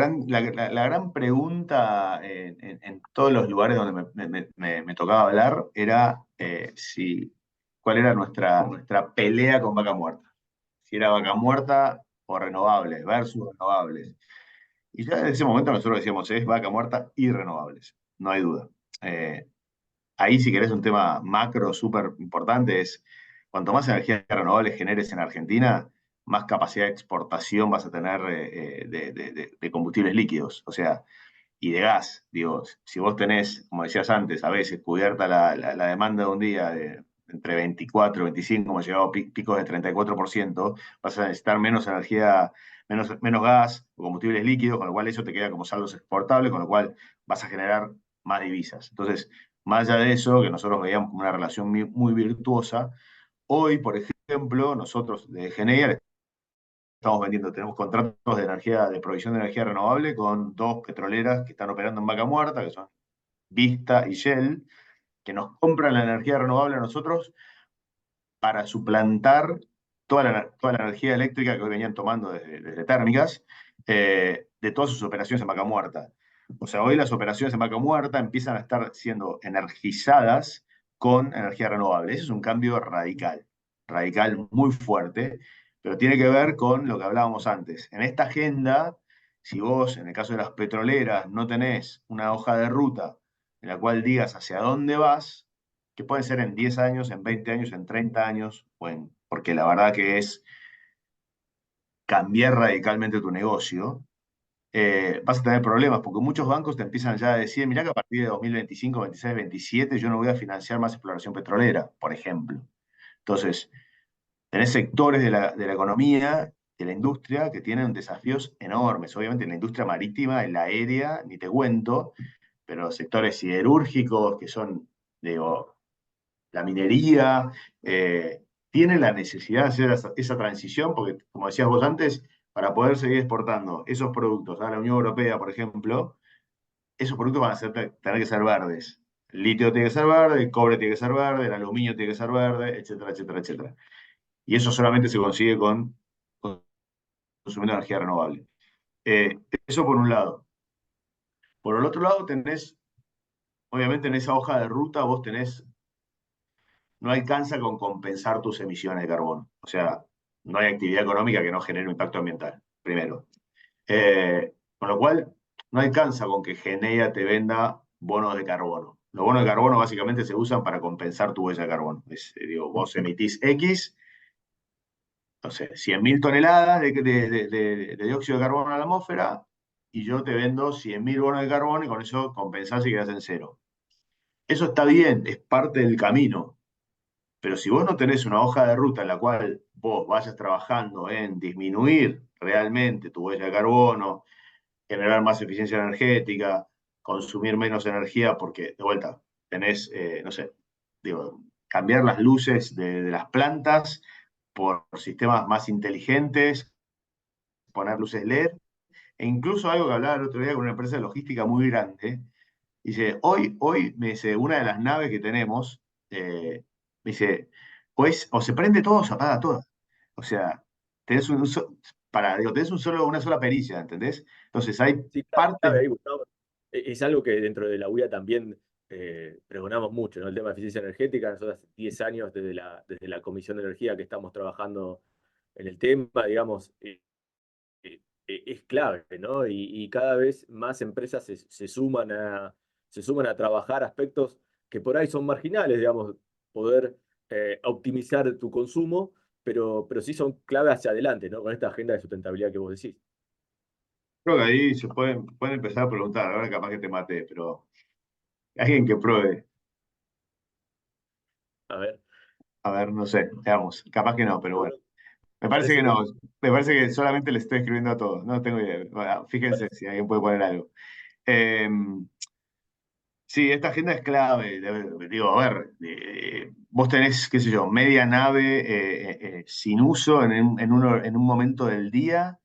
gran pregunta en todos los lugares donde me tocaba hablar era cuál era nuestra pelea con vaca muerta. Si era vaca muerta o renovables, versus renovables. Y ya desde ese momento nosotros decíamos, es vaca muerta y renovables, no hay duda. Eh, Ahí si querés un tema macro súper importante es, cuanto más energía renovable generes en Argentina, más capacidad de exportación vas a tener de combustibles líquidos, o sea, y de gas. Digo, si vos tenés, como decías antes, a veces cubierta la demanda de un día de entre 24 y 25, hemos llegado a picos de 34%, vas a necesitar menos energía, menos gas o combustibles líquidos, con lo cual eso te queda como saldos exportables, con lo cual vas a generar más divisas. Entonces, más allá de eso, que nosotros veíamos como una relación muy virtuosa, hoy, por ejemplo, nosotros de Geneia estamos vendiendo, tenemos contratos de energía, de provisión de energía renovable con dos petroleras que están operando en Vaca Muerta, que son Vista y Shell, que nos compran la energía renovable a nosotros para suplantar toda la energía eléctrica que hoy venían tomando desde térmicas, de todas sus operaciones en Vaca Muerta. O sea, hoy las operaciones en Vaca Muerta empiezan a estar siendo energizadas con energía renovable. Ese es un cambio radical, muy fuerte, pero tiene que ver con lo que hablábamos antes. En esta agenda, si vos, en el caso de las petroleras, no tenés una hoja de ruta en la cual digas hacia dónde vas, que pueden ser en 10 años, en 20 años, en 30 años, porque la verdad que es cambiar radicalmente tu negocio, vas a tener problemas, porque muchos bancos te empiezan ya a decir, mirá que a partir de 2025, 26, 27 yo no voy a financiar más exploración petrolera, por ejemplo. Entonces, tenés sectores de la economía, de la industria, que tienen desafíos enormes. Obviamente en la industria marítima, en la aérea, ni te cuento, pero sectores siderúrgicos, que son, digo, la minería, tiene la necesidad de hacer esa transición, porque como decías vos antes, para poder seguir exportando esos productos a la Unión Europea, por ejemplo, esos productos van a tener que ser verdes. El litio tiene que ser verde, el cobre tiene que ser verde, el aluminio tiene que ser verde, etcétera, etcétera, etcétera. Y eso solamente se consigue con consumiendo energía renovable. Eso por un lado. Por el otro lado, obviamente en esa hoja de ruta vos no alcanza con compensar tus emisiones de carbono. O sea, no hay actividad económica que no genere un impacto ambiental, primero. Con lo cual, no alcanza con que Genea te venda bonos de carbono. Los bonos de carbono básicamente se usan para compensar tu huella de carbono. Digo, vos emitís X, no sé, 100.000 toneladas de dióxido de carbono a la atmósfera y yo te vendo 100.000 bonos de carbono y con eso compensás y quedás en cero. Eso está bien, es parte del camino. Pero si vos no tenés una hoja de ruta en la cual vos vayas trabajando en disminuir realmente tu huella de carbono, generar más eficiencia energética, consumir menos energía, porque de vuelta tenés, no sé, digo, cambiar las luces de las plantas por sistemas más inteligentes, poner luces LED, e incluso algo que hablaba el otro día con una empresa de logística muy grande, dice, hoy me dice, una de las naves que tenemos, me dice, pues, o se prende todo o se apaga todo. O sea, tenés digo, tenés una sola pericia, ¿entendés? Entonces hay Sí, partes. clave ahí, Gustavo. Es algo que dentro de la UIA también pregonamos mucho, ¿no? El tema de eficiencia energética. Nosotros hace 10 años desde la Comisión de Energía que estamos trabajando en el tema, digamos, es clave, ¿no? Y cada vez más empresas se suman a trabajar aspectos que por ahí son marginales, digamos, poder optimizar tu consumo, pero sí son clave hacia adelante, ¿no? Con esta agenda de sustentabilidad que vos decís. Creo que ahí pueden empezar a preguntar, ahora capaz que te maté, pero alguien que pruebe. A ver, A ver, no sé, veamos. Capaz que no, pero bueno. bueno, Me parece que parece que, no. Me parece que solamente le estoy escribiendo a todos. No tengo idea. Bueno, fíjense parece- si alguien puede poner algo. Eh, sí, esta agenda es clave. Digo, a ver, vos tenés, qué sé yo, media nave sin uso en un momento del día,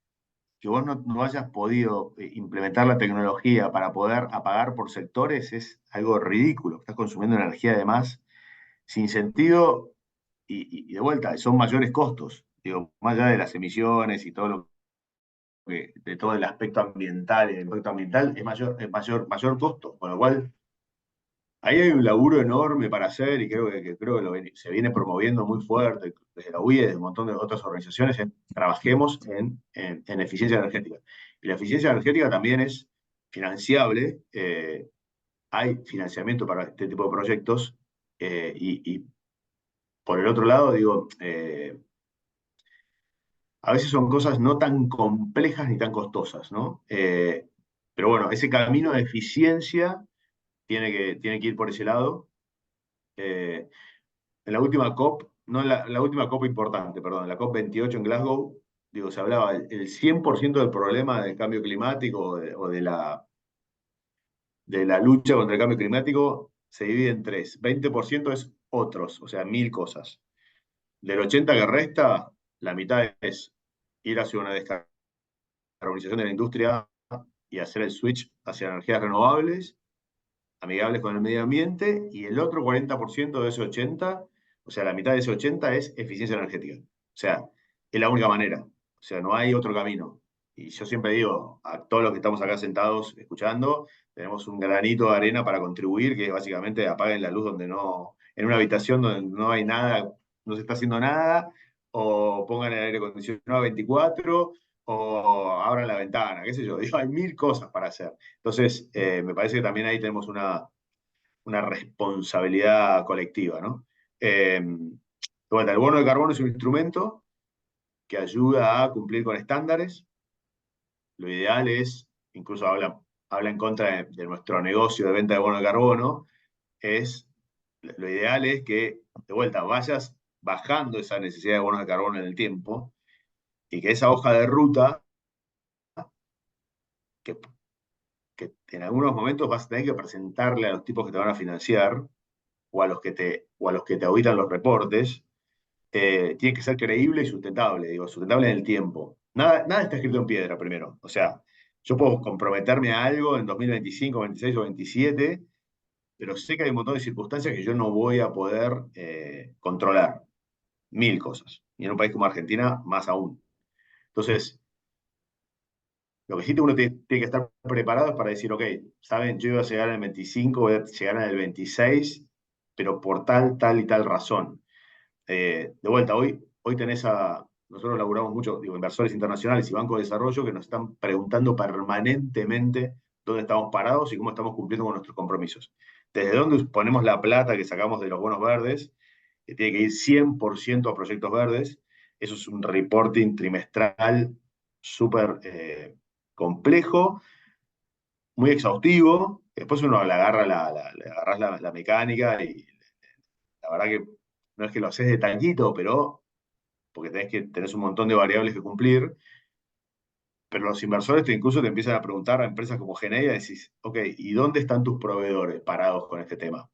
que vos no hayas podido implementar la tecnología para poder apagar por sectores, es algo ridículo. Estás consumiendo energía además sin sentido y de vuelta, son mayores costos. Digo, más allá de las emisiones y todo lo de todo el aspecto ambiental y el impacto ambiental, mayor costo. Con lo cual, ahí hay un laburo enorme para hacer y creo que se viene promoviendo muy fuerte desde la UIE y de un montón de otras organizaciones. Trabajemos en eficiencia energética. Y la eficiencia energética también es financiable. Hay financiamiento para este tipo de proyectos. Y por el otro lado, digo, a veces son cosas no tan complejas ni tan costosas, ¿no? Pero bueno, ese camino de eficiencia tiene que ir por ese lado. Eh, en la última COP, no la última COP importante, perdón, la COP 28 en Glasgow, digo, se hablaba el 100% del problema del cambio climático o de la lucha contra el cambio climático se divide en tres. 20% es otros, o sea, 1000 cosas. Del 80 que resta, la mitad es ir hacia una descarbonización de la industria y hacer el switch hacia energías renovables, amigables con el medio ambiente, y el otro 40% de ese 80, o sea, la mitad de ese 80 es eficiencia energética. O sea, es la única manera. O sea, no hay otro camino. Y yo siempre digo a todos los que estamos acá sentados escuchando, tenemos un granito de arena para contribuir, que es básicamente apaguen la luz donde no, en una habitación donde no hay nada, no se está haciendo nada, o pongan el aire acondicionado a 24, o abran la ventana, qué sé yo. Digo, hay 1000 cosas para hacer. Entonces, me parece que también ahí tenemos una responsabilidad colectiva, ¿no? Bueno, el bono de carbono es un instrumento que ayuda a cumplir con estándares. Lo ideal es, incluso habla en contra de nuestro negocio de venta de bono de carbono, lo ideal es que, de vuelta, vayas bajando esa necesidad de bonos de carbono en el tiempo y que esa hoja de ruta, que, que en algunos momentos vas a tener que presentarle a los tipos que te van a financiar o a los que te auditan los reportes, tiene que ser creíble y sustentable, digo, sustentable en el tiempo. Nada está escrito en piedra primero. O sea, yo puedo comprometerme a algo en 2025, 26 o 27, pero sé que hay un montón de circunstancias que yo no voy a poder controlar. 1000 cosas. Y en un país como Argentina, más aún. Entonces, lo que sí uno tiene que estar preparado es para decir, ok, saben, yo iba a llegar en el 25, voy a llegar en el 26, pero por tal y tal razón. De vuelta, hoy nosotros laburamos mucho, digo, inversores internacionales y bancos de desarrollo que nos están preguntando permanentemente dónde estamos parados y cómo estamos cumpliendo con nuestros compromisos. Desde dónde ponemos la plata que sacamos de los bonos verdes, que tiene que ir 100% a proyectos verdes. Eso es un reporting trimestral súper complejo, muy exhaustivo. Después uno le agarras la mecánica y la verdad que no es que lo haces de taquito, pero porque tenés un montón de variables que cumplir, pero los inversores incluso te empiezan a preguntar a empresas como Geneia, decís, ok, ¿y dónde están tus proveedores parados con este tema?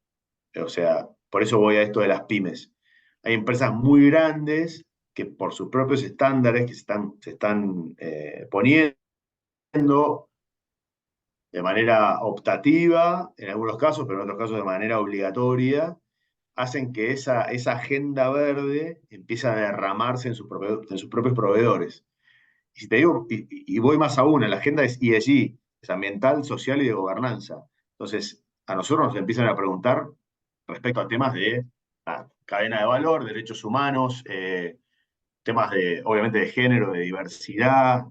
O sea, por eso voy a esto de las pymes. Hay empresas muy grandes que por sus propios estándares que se están poniendo de manera optativa, en algunos casos, pero en otros casos de manera obligatoria, hacen que esa agenda verde empiece a derramarse en sus propios proveedores. Y si te digo, y voy más aún, la agenda es ESG, es ambiental, social y de gobernanza. Entonces, a nosotros nos empiezan a preguntar respecto a temas de cadena de valor, derechos humanos, temas de, obviamente, de género, de diversidad.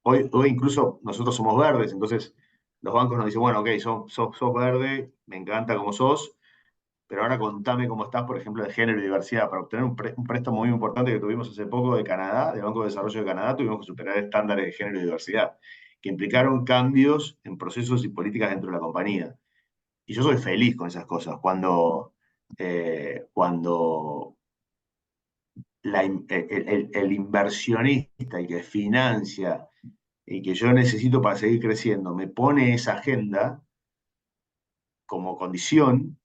Hoy incluso nosotros somos verdes, entonces los bancos nos dicen, bueno, ok, sos verde, me encanta como sos, pero ahora contame cómo estás, por ejemplo, de género y diversidad. Para obtener un préstamo muy importante que tuvimos hace poco de Canadá, del Banco de Desarrollo de Canadá, tuvimos que superar estándares de género y diversidad, que implicaron cambios en procesos y políticas dentro de la compañía. Y yo soy feliz con esas cosas. Cuando el inversionista y que financia y que yo necesito para seguir creciendo me pone esa agenda como condición,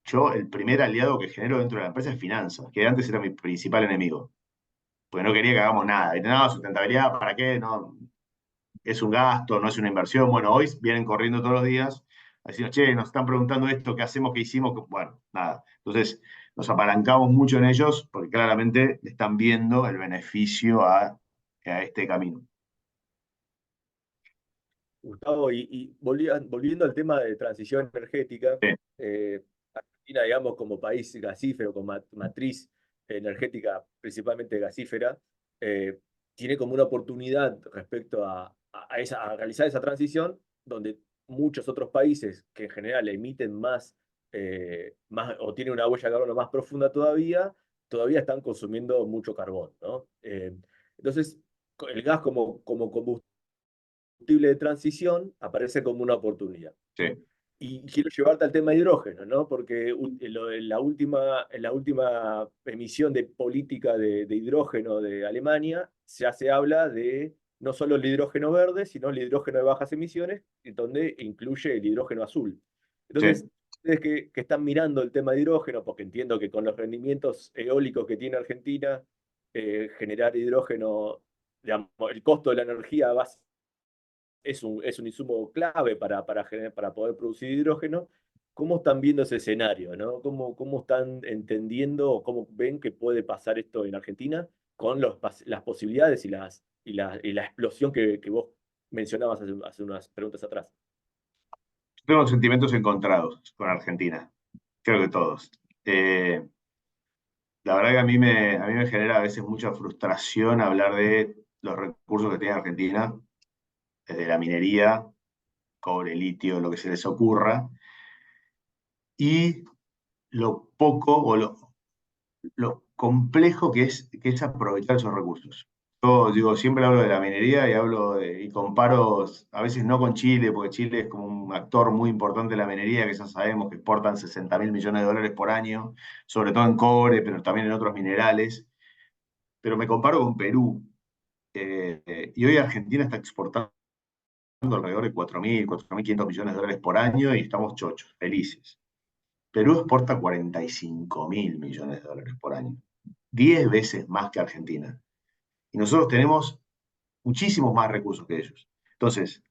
yo el primer aliado que genero dentro de la empresa es finanzas, que antes era mi principal enemigo, porque no quería que hagamos nada. Y no, sustentabilidad, ¿para qué? No, es un gasto, no es una inversión. Bueno, hoy vienen corriendo todos los días a decirnos, che, nos están preguntando esto, ¿qué hacemos, qué hicimos? Bueno, nada. Entonces, nos apalancamos mucho en ellos porque claramente están viendo el beneficio a este camino. Gustavo, y volviendo al tema de transición energética, Sí, Argentina, digamos, como país gasífero, con matriz energética principalmente gasífera, eh, tiene como una oportunidad respecto a realizar esa transición, donde muchos otros países que en general emiten más o tienen una huella de carbono más profunda todavía están consumiendo mucho carbón, ¿no? Entonces, el gas como combustible de transición aparece como una oportunidad. sí, Y quiero llevarte al tema hidrógeno, ¿no? Porque en la última emisión de política de hidrógeno de Alemania ya se habla de no solo el hidrógeno verde, sino el hidrógeno de bajas emisiones, donde incluye el hidrógeno azul. sí. Entonces, ustedes que están mirando el tema de hidrógeno, porque entiendo que con los rendimientos eólicos que tiene Argentina, generar hidrógeno, digamos, el costo de la energía va es un insumo clave para poder producir hidrógeno. ¿Cómo están viendo ese escenario, ¿no? ¿Cómo están entendiendo o cómo ven que puede pasar esto en Argentina con las posibilidades y la explosión que vos mencionabas hace unas preguntas atrás? Tengo sentimientos encontrados con Argentina, creo que todos. Eh, la verdad que a mí me genera a veces mucha frustración hablar de los recursos que tiene Argentina, desde la minería, cobre, litio, lo que se les ocurra, y lo poco o lo complejo que es aprovechar esos recursos. Yo digo, siempre hablo de la minería y comparo a veces no con Chile, porque Chile es como un actor muy importante de la minería, que ya sabemos que exportan 60.000 millones de dólares por año, sobre todo en cobre, pero también en otros minerales. Pero me comparo con Perú, y hoy Argentina está exportando alrededor de 4.000, 4.500 millones de dólares por año y estamos chochos, felices. Perú exporta 45.000 millones de dólares por año, 10 veces más que Argentina. Y nosotros tenemos muchísimos más recursos que ellos. Entonces,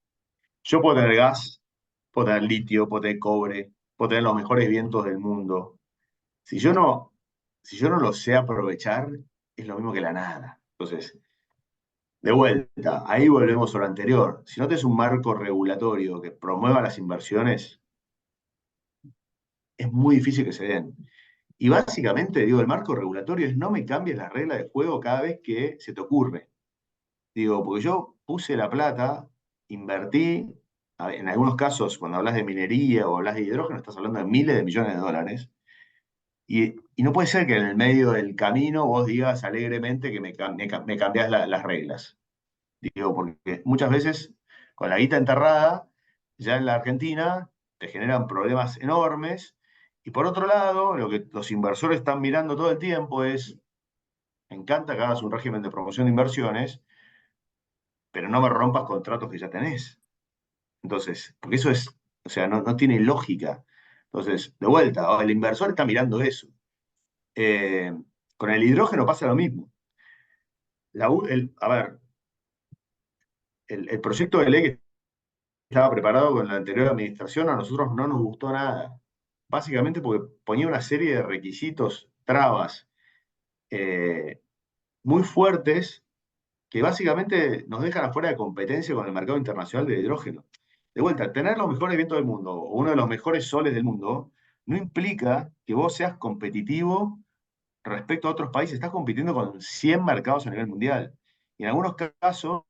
yo puedo tener gas, puedo tener litio, puedo tener cobre, puedo tener los mejores vientos del mundo. Si yo no, si yo no lo sé aprovechar, es lo mismo que la nada. Entonces, de vuelta, ahí volvemos a lo anterior. Si no tienes un marco regulatorio que promueva las inversiones, es muy difícil que se den. Y básicamente, digo, el marco regulatorio es no me cambies la regla de juego cada vez que se te ocurre. Digo, porque yo puse la plata, invertí, en algunos casos, cuando hablas de minería o hablas de hidrógeno, estás hablando de miles de millones de dólares. Y no puede ser que en el medio del camino vos digas alegremente que me cambiás las reglas. Digo, porque muchas veces con la guita enterrada, ya en la Argentina te generan problemas enormes. Y por otro lado, lo que los inversores están mirando todo el tiempo es, me encanta que hagas un régimen de promoción de inversiones, pero no me rompas contratos que ya tenés. Entonces, porque eso es, o sea, no tiene lógica. Entonces, de vuelta, el inversor está mirando eso. Eh, con el hidrógeno pasa lo mismo. A ver, el proyecto de ley que estaba preparado con la anterior administración a nosotros no nos gustó nada. Básicamente porque ponía una serie de requisitos, trabas eh, muy fuertes que básicamente nos dejan afuera de competencia con el mercado internacional de hidrógeno. de vuelta, tener los mejores vientos del mundo o uno de los mejores soles del mundo no implica que vos seas competitivo respecto a otros países. Estás compitiendo con 100 mercados a nivel mundial. Y en algunos casos,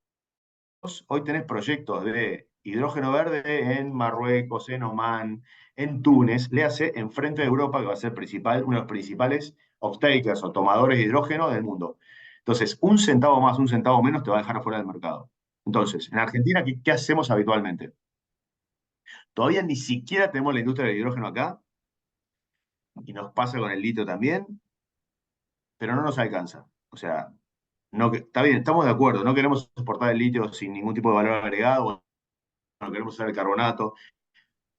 hoy tenés proyectos de hidrógeno verde en Marruecos, en Omán, en Túnez, léase enfrente de Europa, que va a ser uno de los principales off-takers o tomadores de hidrógeno del mundo. Entonces, un centavo más, un centavo menos te va a dejar afuera del mercado. Entonces, en Argentina, ¿qué hacemos habitualmente? Todavía ni siquiera tenemos la industria del hidrógeno acá, y nos pasa con el litio también, pero no nos alcanza. O sea, no, está bien, estamos de acuerdo, no queremos exportar el litio sin ningún tipo de valor agregado, no queremos usar el carbonato.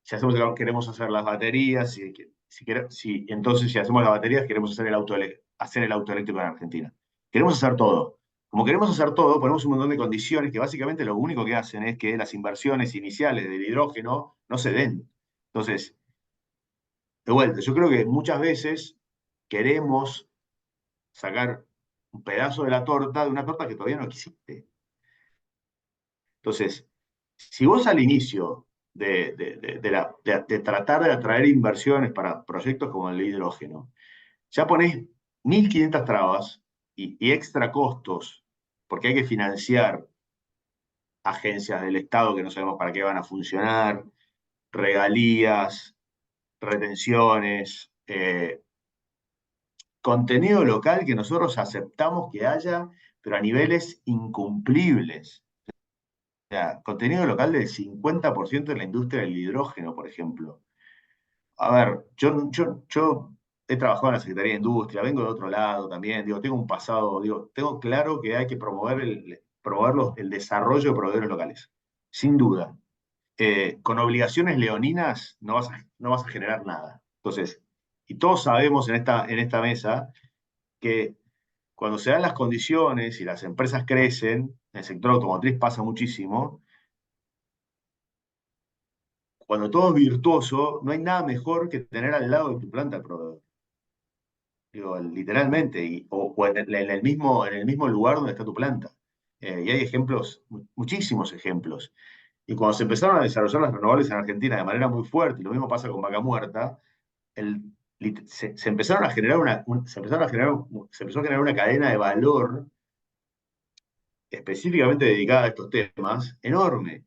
Si hacemos, queremos hacer las baterías, entonces si hacemos las baterías, queremos hacer el auto eléctrico en Argentina. Queremos hacer todo. Como queremos hacer todo, ponemos un montón de condiciones que básicamente lo único que hacen es que las inversiones iniciales del hidrógeno no se den. Entonces, de vuelta, yo creo que muchas veces queremos sacar un pedazo de la torta, de una torta que todavía no existe. Entonces, si vos al inicio de tratar de atraer inversiones para proyectos como el de hidrógeno, ya ponés 1.500 trabas y extra costos, porque hay que financiar agencias del Estado que no sabemos para qué van a funcionar, regalías, retenciones, contenido local que nosotros aceptamos que haya, pero a niveles incumplibles. O sea, contenido local del 50% de la industria del hidrógeno, por ejemplo. A ver, yo he trabajado en la Secretaría de Industria, vengo de otro lado también, digo, tengo un pasado, digo, tengo claro que hay que promover el desarrollo de proveedores locales, sin duda. Con obligaciones leoninas no vas a generar nada. Entonces, y todos sabemos en esta mesa que cuando se dan las condiciones y las empresas crecen, en el sector automotriz pasa muchísimo, cuando todo es virtuoso, no hay nada mejor que tener al lado de tu planta el proveedor. Digo, literalmente, o en el mismo lugar donde está tu planta. Y hay ejemplos, muchísimos ejemplos. Y cuando se empezaron a desarrollar las renovables en Argentina de manera muy fuerte, y lo mismo pasa con Vaca Muerta, se empezaron a generar se empezó a generar una cadena de valor específicamente dedicada a estos temas enorme.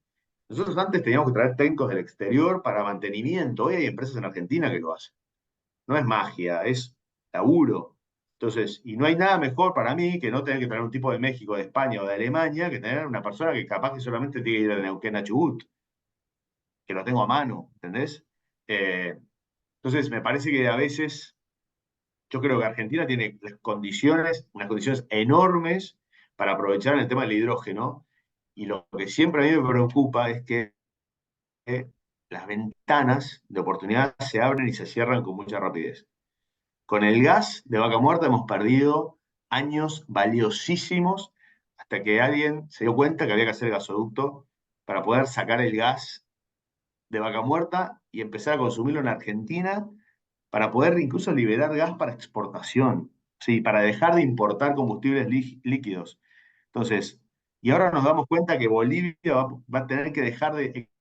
Nosotros antes teníamos que traer técnicos del exterior para mantenimiento. Hoy hay empresas en Argentina que lo hacen. No es magia, es laburo. Entonces, y no hay nada mejor para mí que no tener que traer un tipo de México, de España o de Alemania, que tener una persona que capaz que solamente tiene que ir de Neuquén a Chubut, que lo tengo a mano, ¿entendés? Eh, entonces, me parece que a veces, yo creo que Argentina tiene unas condiciones enormes para aprovechar el tema del hidrógeno, y lo que siempre a mí me preocupa es que las ventanas de oportunidad se abren y se cierran con mucha rapidez. Con el gas de Vaca Muerta hemos perdido años valiosísimos hasta que alguien se dio cuenta que había que hacer gasoducto para poder sacar el gas de Vaca Muerta y empezar a consumirlo en Argentina para poder incluso liberar gas para exportación, ¿sí? Para dejar de importar combustibles líquidos. Entonces, y ahora nos damos cuenta que Bolivia va a tener que dejar de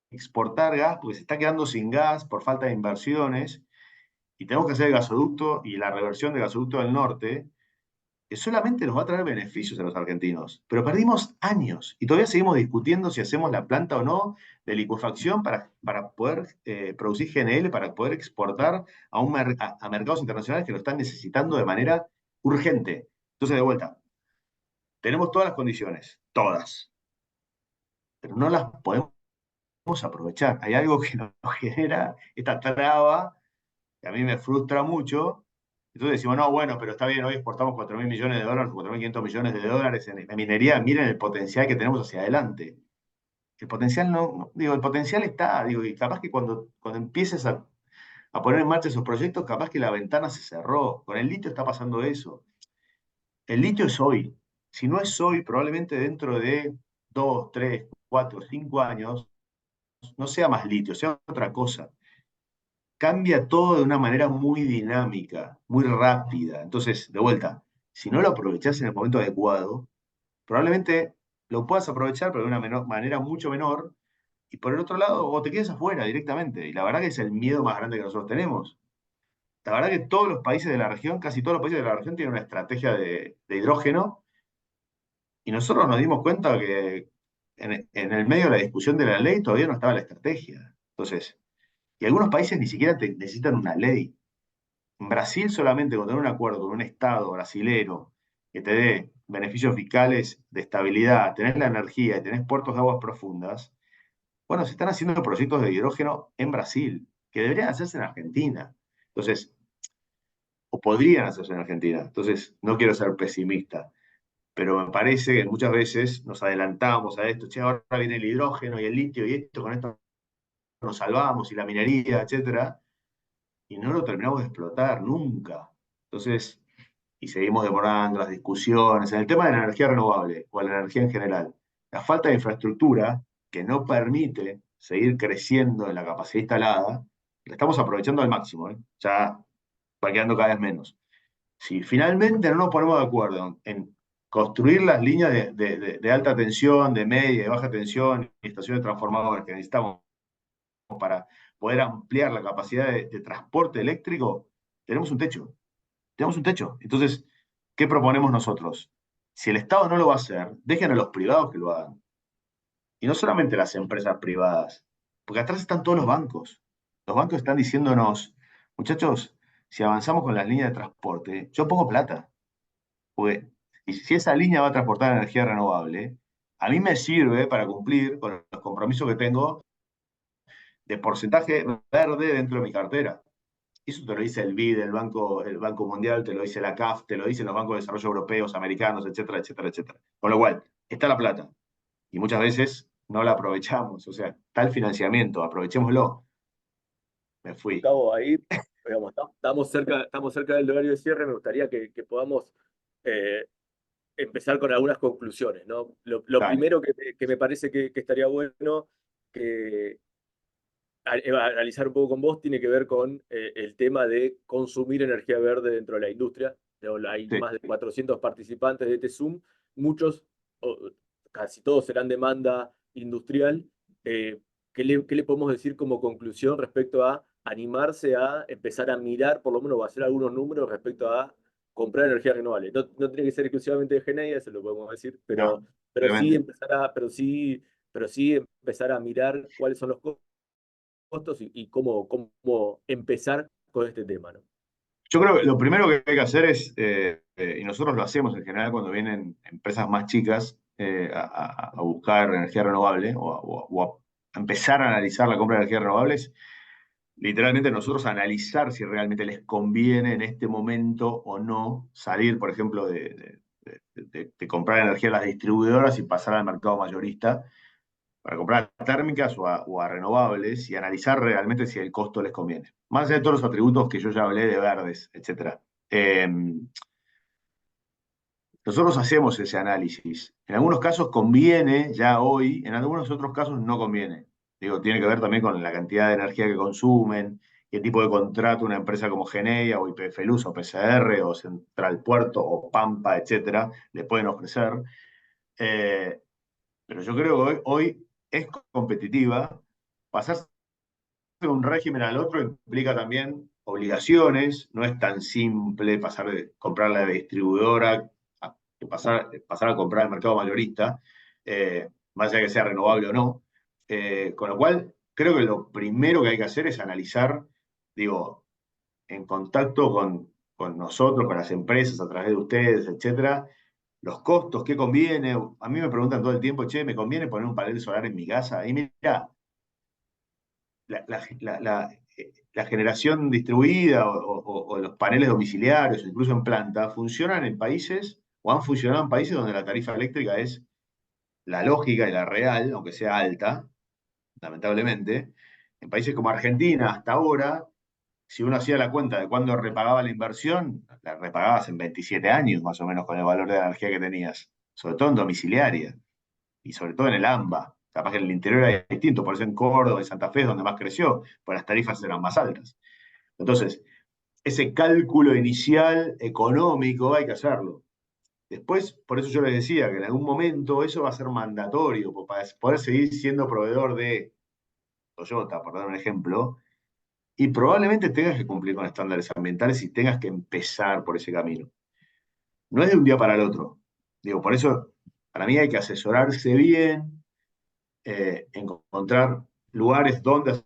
exportar gas porque se está quedando sin gas por falta de inversiones y tenemos que hacer el gasoducto y la reversión del gasoducto del norte, que solamente nos va a traer beneficios a los argentinos. Pero perdimos años y todavía seguimos discutiendo si hacemos la planta o no de licuefacción para poder producir GNL, para poder exportar a mercados internacionales que lo están necesitando de manera urgente. Entonces, de vuelta, tenemos todas las condiciones, todas, pero no las podemos aprovechar. Hay algo que nos genera esta traba que a mí me frustra mucho. Entonces decimos, no, bueno, pero está bien, hoy exportamos 4.000 millones de dólares, 4.500 millones de dólares en minería, miren el potencial que tenemos hacia adelante. El potencial digo, el potencial está, digo, y capaz que cuando empieces a poner en marcha esos proyectos, capaz que la ventana se cerró. Con el litio está pasando eso. El litio es hoy. Si no es hoy, probablemente dentro de 2, 3, 4, 5 años, no sea más litio, sea otra cosa. Cambia todo de una manera muy dinámica, muy rápida. Entonces, de vuelta, si no lo aprovechás en el momento adecuado, probablemente lo puedas aprovechar, pero de una manera mucho menor, y por el otro lado, o te quedas afuera directamente. Y la verdad que es el miedo más grande que nosotros tenemos. La verdad que todos los países de la región, casi todos los países de la región tienen una estrategia de hidrógeno, y nosotros nos dimos cuenta que en el medio de la discusión de la ley todavía no estaba la estrategia. Entonces, y algunos países ni siquiera necesitan una ley. En Brasil solamente con tener un acuerdo con un Estado brasilero que te dé beneficios fiscales de estabilidad, tenés la energía y tenés puertos de aguas profundas, bueno, se están haciendo proyectos de hidrógeno en Brasil, que deberían hacerse en Argentina. Entonces, o podrían hacerse en Argentina. Entonces, no quiero ser pesimista, pero me parece que muchas veces nos adelantamos a esto, che, ahora viene el hidrógeno y el litio y esto, con esto nos salvamos y la minería, etcétera, y no lo terminamos de explotar nunca. Entonces, y seguimos demorando las discusiones en el tema de la energía renovable o la energía en general. La falta de infraestructura que no permite seguir creciendo en la capacidad instalada, la estamos aprovechando al máximo, ¿eh? Ya va quedando cada vez menos. Si finalmente no nos ponemos de acuerdo en construir las líneas de alta tensión, de media y de baja tensión y estaciones transformadoras que necesitamos para poder ampliar la capacidad de transporte eléctrico, tenemos un techo. Tenemos un techo. Entonces, ¿qué proponemos nosotros? Si el Estado no lo va a hacer, dejen a los privados que lo hagan. Y no solamente las empresas privadas, porque atrás están todos los bancos. Los bancos están diciéndonos, muchachos, si avanzamos con las líneas de transporte, yo pongo plata. Porque y si esa línea va a transportar energía renovable, a mí me sirve para cumplir con los compromisos que tengo de porcentaje verde dentro de mi cartera. Eso te lo dice el BID, el Banco Mundial, te lo dice la CAF, te lo dicen los bancos de desarrollo europeos, americanos, etcétera, etcétera, etcétera. Con lo cual, está la plata. Y muchas veces no la aprovechamos. O sea, está el financiamiento, aprovechémoslo. Me fui. Gustavo, ahí, digamos, estamos cerca del horario de cierre, me gustaría que podamos eh, empezar con algunas conclusiones, ¿no? Lo Dale. primero que me parece que estaría bueno que analizar un poco con vos tiene que ver con el tema de consumir energía verde dentro de la industria. Hay Sí. más de 400 participantes de este Zoom, muchos, casi todos serán demanda industrial. Eh, qué le podemos decir como conclusión respecto a animarse a empezar a mirar, por lo menos, va a hacer algunos números respecto a comprar energía renovable? No, no tiene que ser exclusivamente de Geneia, eso lo podemos decir, No, pero sí obviamente. empezar a, pero sí empezar a mirar cuáles son los costos y cómo empezar con este tema, ¿no? Yo creo que lo primero que hay que hacer es, y nosotros lo hacemos en general cuando vienen empresas más chicas a buscar energía renovable o a empezar a analizar la compra de energías renovables, literalmente nosotros analizar si realmente les conviene en este momento o no salir, por ejemplo, de comprar energía a las distribuidoras y pasar al mercado mayorista para comprar térmicas o a renovables y analizar realmente si el costo les conviene. Más allá de todos los atributos que yo ya hablé de verdes, etc. Eh, Nosotros hacemos ese análisis. En algunos casos conviene ya hoy, en algunos otros casos no conviene. Digo, tiene que ver también con la cantidad de energía que consumen, qué tipo de contrato una empresa como Geneia o YPF Luz o PCR o Central Puerto o Pampa, etcétera, le pueden ofrecer. Eh, pero yo creo que hoy es competitiva. Pasarse de un régimen al otro implica también obligaciones. No es tan simple pasar de comprar la distribuidora que pasar a comprar el mercado mayorista, más allá de que sea renovable o no. Con lo cual, creo que lo primero que hay que hacer es analizar, digo, en contacto con nosotros, con las empresas, a través de ustedes, etcétera, los costos, qué conviene. A mí me preguntan todo el tiempo, che, ¿me conviene poner un panel solar en mi casa? Y mira, la, la- la- la- la generación distribuida o los paneles domiciliarios, incluso en planta, funcionan en países o han funcionado en países donde la tarifa eléctrica es la lógica y la real, aunque sea alta, lamentablemente. En países como Argentina, hasta ahora, si uno hacía la cuenta de cuándo repagaba la inversión, la repagabas en 27 años más o menos con el valor de la energía que tenías, sobre todo en domiciliaria y sobre todo en el AMBA. Capaz que en el interior era distinto, por eso en Córdoba y Santa Fe es donde más creció, pues las tarifas eran más altas. Entonces, ese cálculo inicial económico hay que hacerlo. Después, por eso yo les decía que en algún momento eso va a ser mandatorio, para poder seguir siendo proveedor de Toyota, por dar un ejemplo, y probablemente tengas que cumplir con estándares ambientales y tengas que empezar por ese camino. No es de un día para el otro. Digo, por eso, para mí hay que asesorarse bien, encontrar lugares donde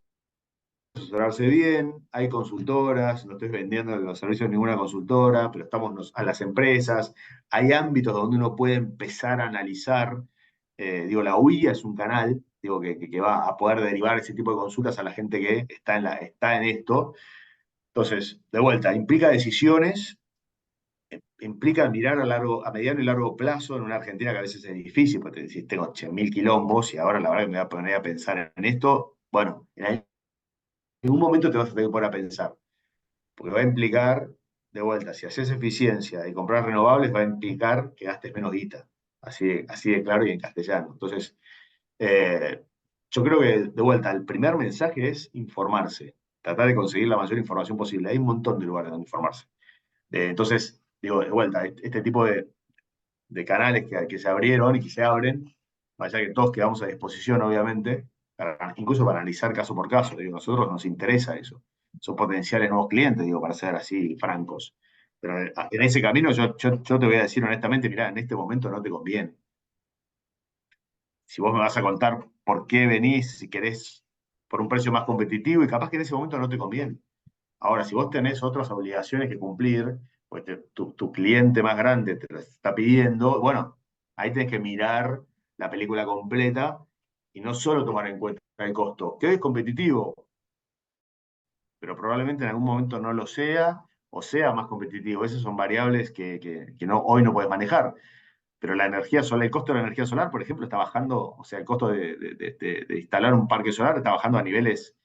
asesorarse bien. Hay consultoras, no estoy vendiendo los servicios de ninguna consultora, pero estamos a las empresas. Hay ámbitos donde uno puede empezar a analizar. Digo, la UIA es un canal, digo, que va a poder derivar ese tipo de consultas a la gente que está en esto. Entonces, de vuelta, implica decisiones, implica mirar a mediano y largo plazo en una Argentina que a veces es difícil, porque te decís, tengo 8000 quilombos y ahora la verdad que me voy a poner a pensar en esto. Bueno, en algún momento te vas a tener que poner a pensar, porque va a implicar, de vuelta, si haces eficiencia y comprar renovables, va a implicar que gastes menos guita, así de claro y en castellano. Entonces, eh, yo creo que, de vuelta, el primer mensaje es informarse, tratar de conseguir la mayor información posible. Hay un montón de lugares donde informarse. Entonces, digo, de vuelta, este tipo de canales que se abrieron y que se abren, más allá que todos quedamos a disposición, obviamente, incluso para analizar caso por caso. Digo, a nosotros nos interesa eso. Son potenciales nuevos clientes, digo, para ser así francos. Pero en ese camino yo te voy a decir honestamente, mirá, en este momento no te conviene. Si vos me vas a contar por qué venís, si querés por un precio más competitivo, y capaz que en ese momento no te conviene. Ahora, si vos tenés otras obligaciones que cumplir, pues tu cliente más grande te lo está pidiendo, bueno, ahí tenés que mirar la película completa y no solo tomar en cuenta el costo, que es competitivo, pero probablemente en algún momento no lo sea o sea más competitivo. Esas son variables que hoy no puedes manejar. Pero la energía solar, el costo de la energía solar, por ejemplo, está bajando, o sea, el costo de instalar un parque solar está bajando a niveles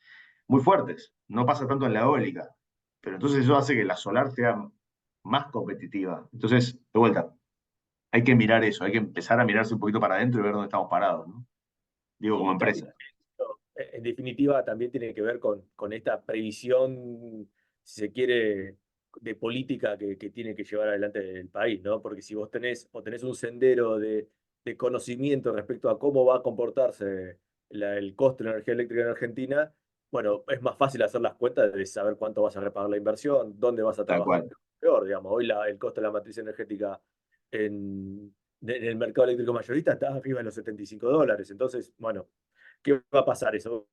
muy fuertes. No pasa tanto en la eólica. Pero entonces eso hace que la solar sea más competitiva. Entonces, de vuelta, hay que mirar eso, hay que empezar a mirarse un poquito para adentro y ver dónde estamos parados, ¿no? Digo, como Y empresa. también, en definitiva, también tiene que ver con esta previsión, si se quiere, de política que tiene que llevar adelante el país, ¿no? Porque si vos tenés un sendero de conocimiento respecto a cómo va a comportarse el costo de la energía eléctrica en Argentina, bueno, es más fácil hacer las cuentas de saber cuánto vas a repagar la inversión, dónde vas a Tal trabajar cual. peor, digamos. Hoy el costo de la matriz energética en, en el mercado eléctrico mayorista está arriba de los $75. Entonces, bueno, ¿qué va a pasar? ¿Eso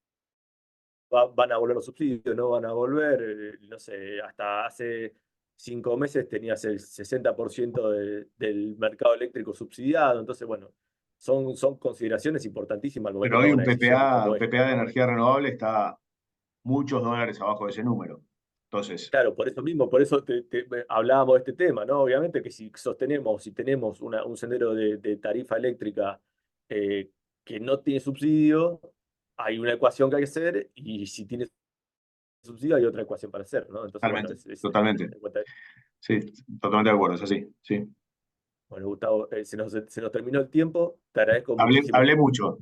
van a volver los subsidios? ¿No van a volver? No sé, hasta hace 5 meses tenías el 60% del mercado eléctrico subsidiado. Entonces, bueno, son consideraciones importantísimas al momento Pero de hoy tomar una decisión como Un esta, PPA de ¿no? energía renovable está muchos dólares abajo de ese número. Entonces, Claro, por eso mismo, por eso hablábamos de este tema, ¿no? Obviamente que si tenemos un sendero de tarifa eléctrica eh, que no tiene subsidio, hay una ecuación que hay que hacer, y si tiene subsidio hay otra ecuación para hacer, ¿no? Entonces, bueno, totalmente, es tener totalmente. en cuenta. Sí, totalmente de acuerdo, es así. Sí. Bueno, Gustavo, se nos terminó el tiempo, te agradezco muchísimo. Hablé mucho.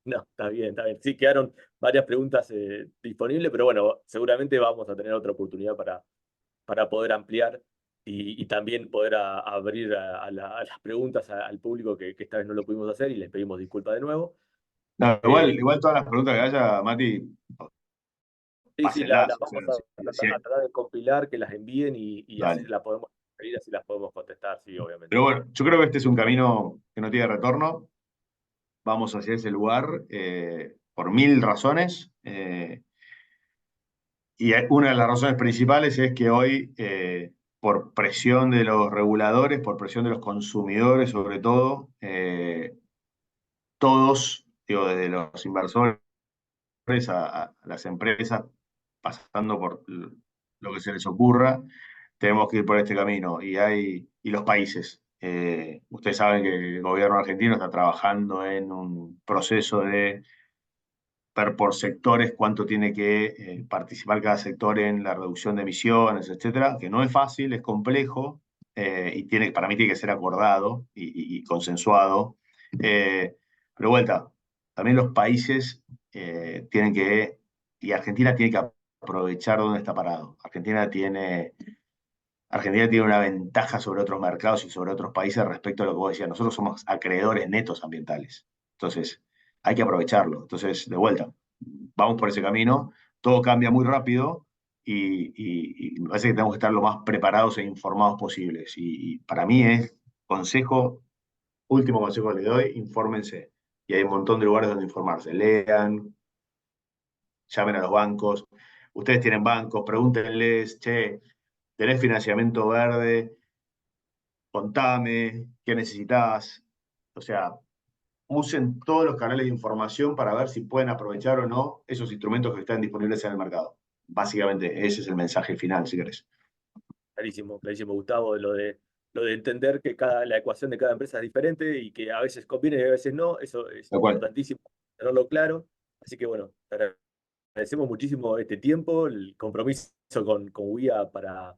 No, está bien, está bien. Sí, quedaron varias preguntas disponibles, pero bueno, seguramente vamos a tener otra oportunidad para poder ampliar y también poder abrir a las preguntas al público que esta vez no lo pudimos hacer y les pedimos disculpas de nuevo. No, Eh, igual todas las preguntas que haya, Mati, sí, sí, las pásenlas. O sea, vamos a tratar de compilar, que las envíen y así dale. las podemos pedir, así las podemos contestar, sí, obviamente. Pero bueno, yo creo que este es un camino que no tiene retorno. Vamos hacia ese lugar por mil razones. Y una de las razones principales es que hoy, por presión de los reguladores, por presión de los consumidores sobre todo, todos, digo, desde los inversores a las empresas, pasando por lo que se les ocurra, tenemos que ir por este camino. Y los países. Ustedes saben que el gobierno argentino está trabajando en un proceso de ver por sectores cuánto tiene que participar cada sector en la reducción de emisiones, etcétera, que no es fácil, es complejo, y para mí tiene que ser acordado y consensuado. Pero vuelta, también los países tienen y Argentina tiene que aprovechar dónde está parado. Argentina tiene una ventaja sobre otros mercados y sobre otros países respecto a lo que vos decías. Nosotros somos acreedores netos ambientales. Entonces, hay que aprovecharlo. Entonces, de vuelta. vamos por ese camino. Todo cambia muy rápido y me parece que tenemos que estar lo más preparados e informados posibles. Y para mí es consejo, último consejo que les doy, infórmense. Y hay un montón de lugares donde informarse. Lean, llamen a los bancos. Ustedes tienen bancos, pregúntenles, che, ¿tenés financiamiento verde? Contame, ¿qué necesitas? O sea, usen todos los canales de información para ver si pueden aprovechar o no esos instrumentos que están disponibles en el mercado. Básicamente, ese es el mensaje final, si querés. Clarísimo, clarísimo, Gustavo, lo de entender que la ecuación de cada empresa es diferente y que a veces conviene y a veces no, eso es Tal cual. importantísimo tenerlo claro. Así que bueno, te agradecemos muchísimo este tiempo, el compromiso con WIA para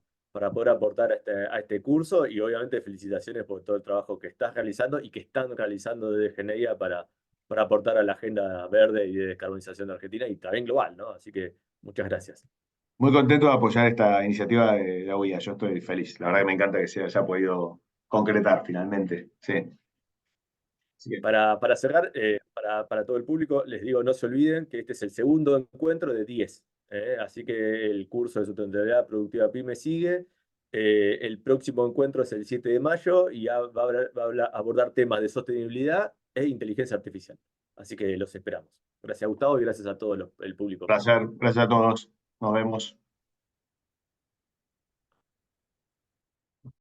poder aportar a este curso y obviamente felicitaciones por todo el trabajo que estás realizando y que están realizando desde GENEIA para aportar a la agenda verde y de descarbonización de Argentina y también global, ¿no? Así que muchas gracias. Muy contento de apoyar esta iniciativa de la UIA. Yo estoy feliz. La verdad que me encanta que se haya podido concretar finalmente. Sí. Así que, Para cerrar, para todo el público, les digo, no se olviden que este es el segundo encuentro de 10. Así que el curso de sustentabilidad productiva PYME sigue. El próximo encuentro es el 7 de mayo y ya va a abordar temas de sostenibilidad e inteligencia artificial. Así que los esperamos. Gracias, Gustavo, y gracias a todo el público. placer, gracias a todos. Nos vemos.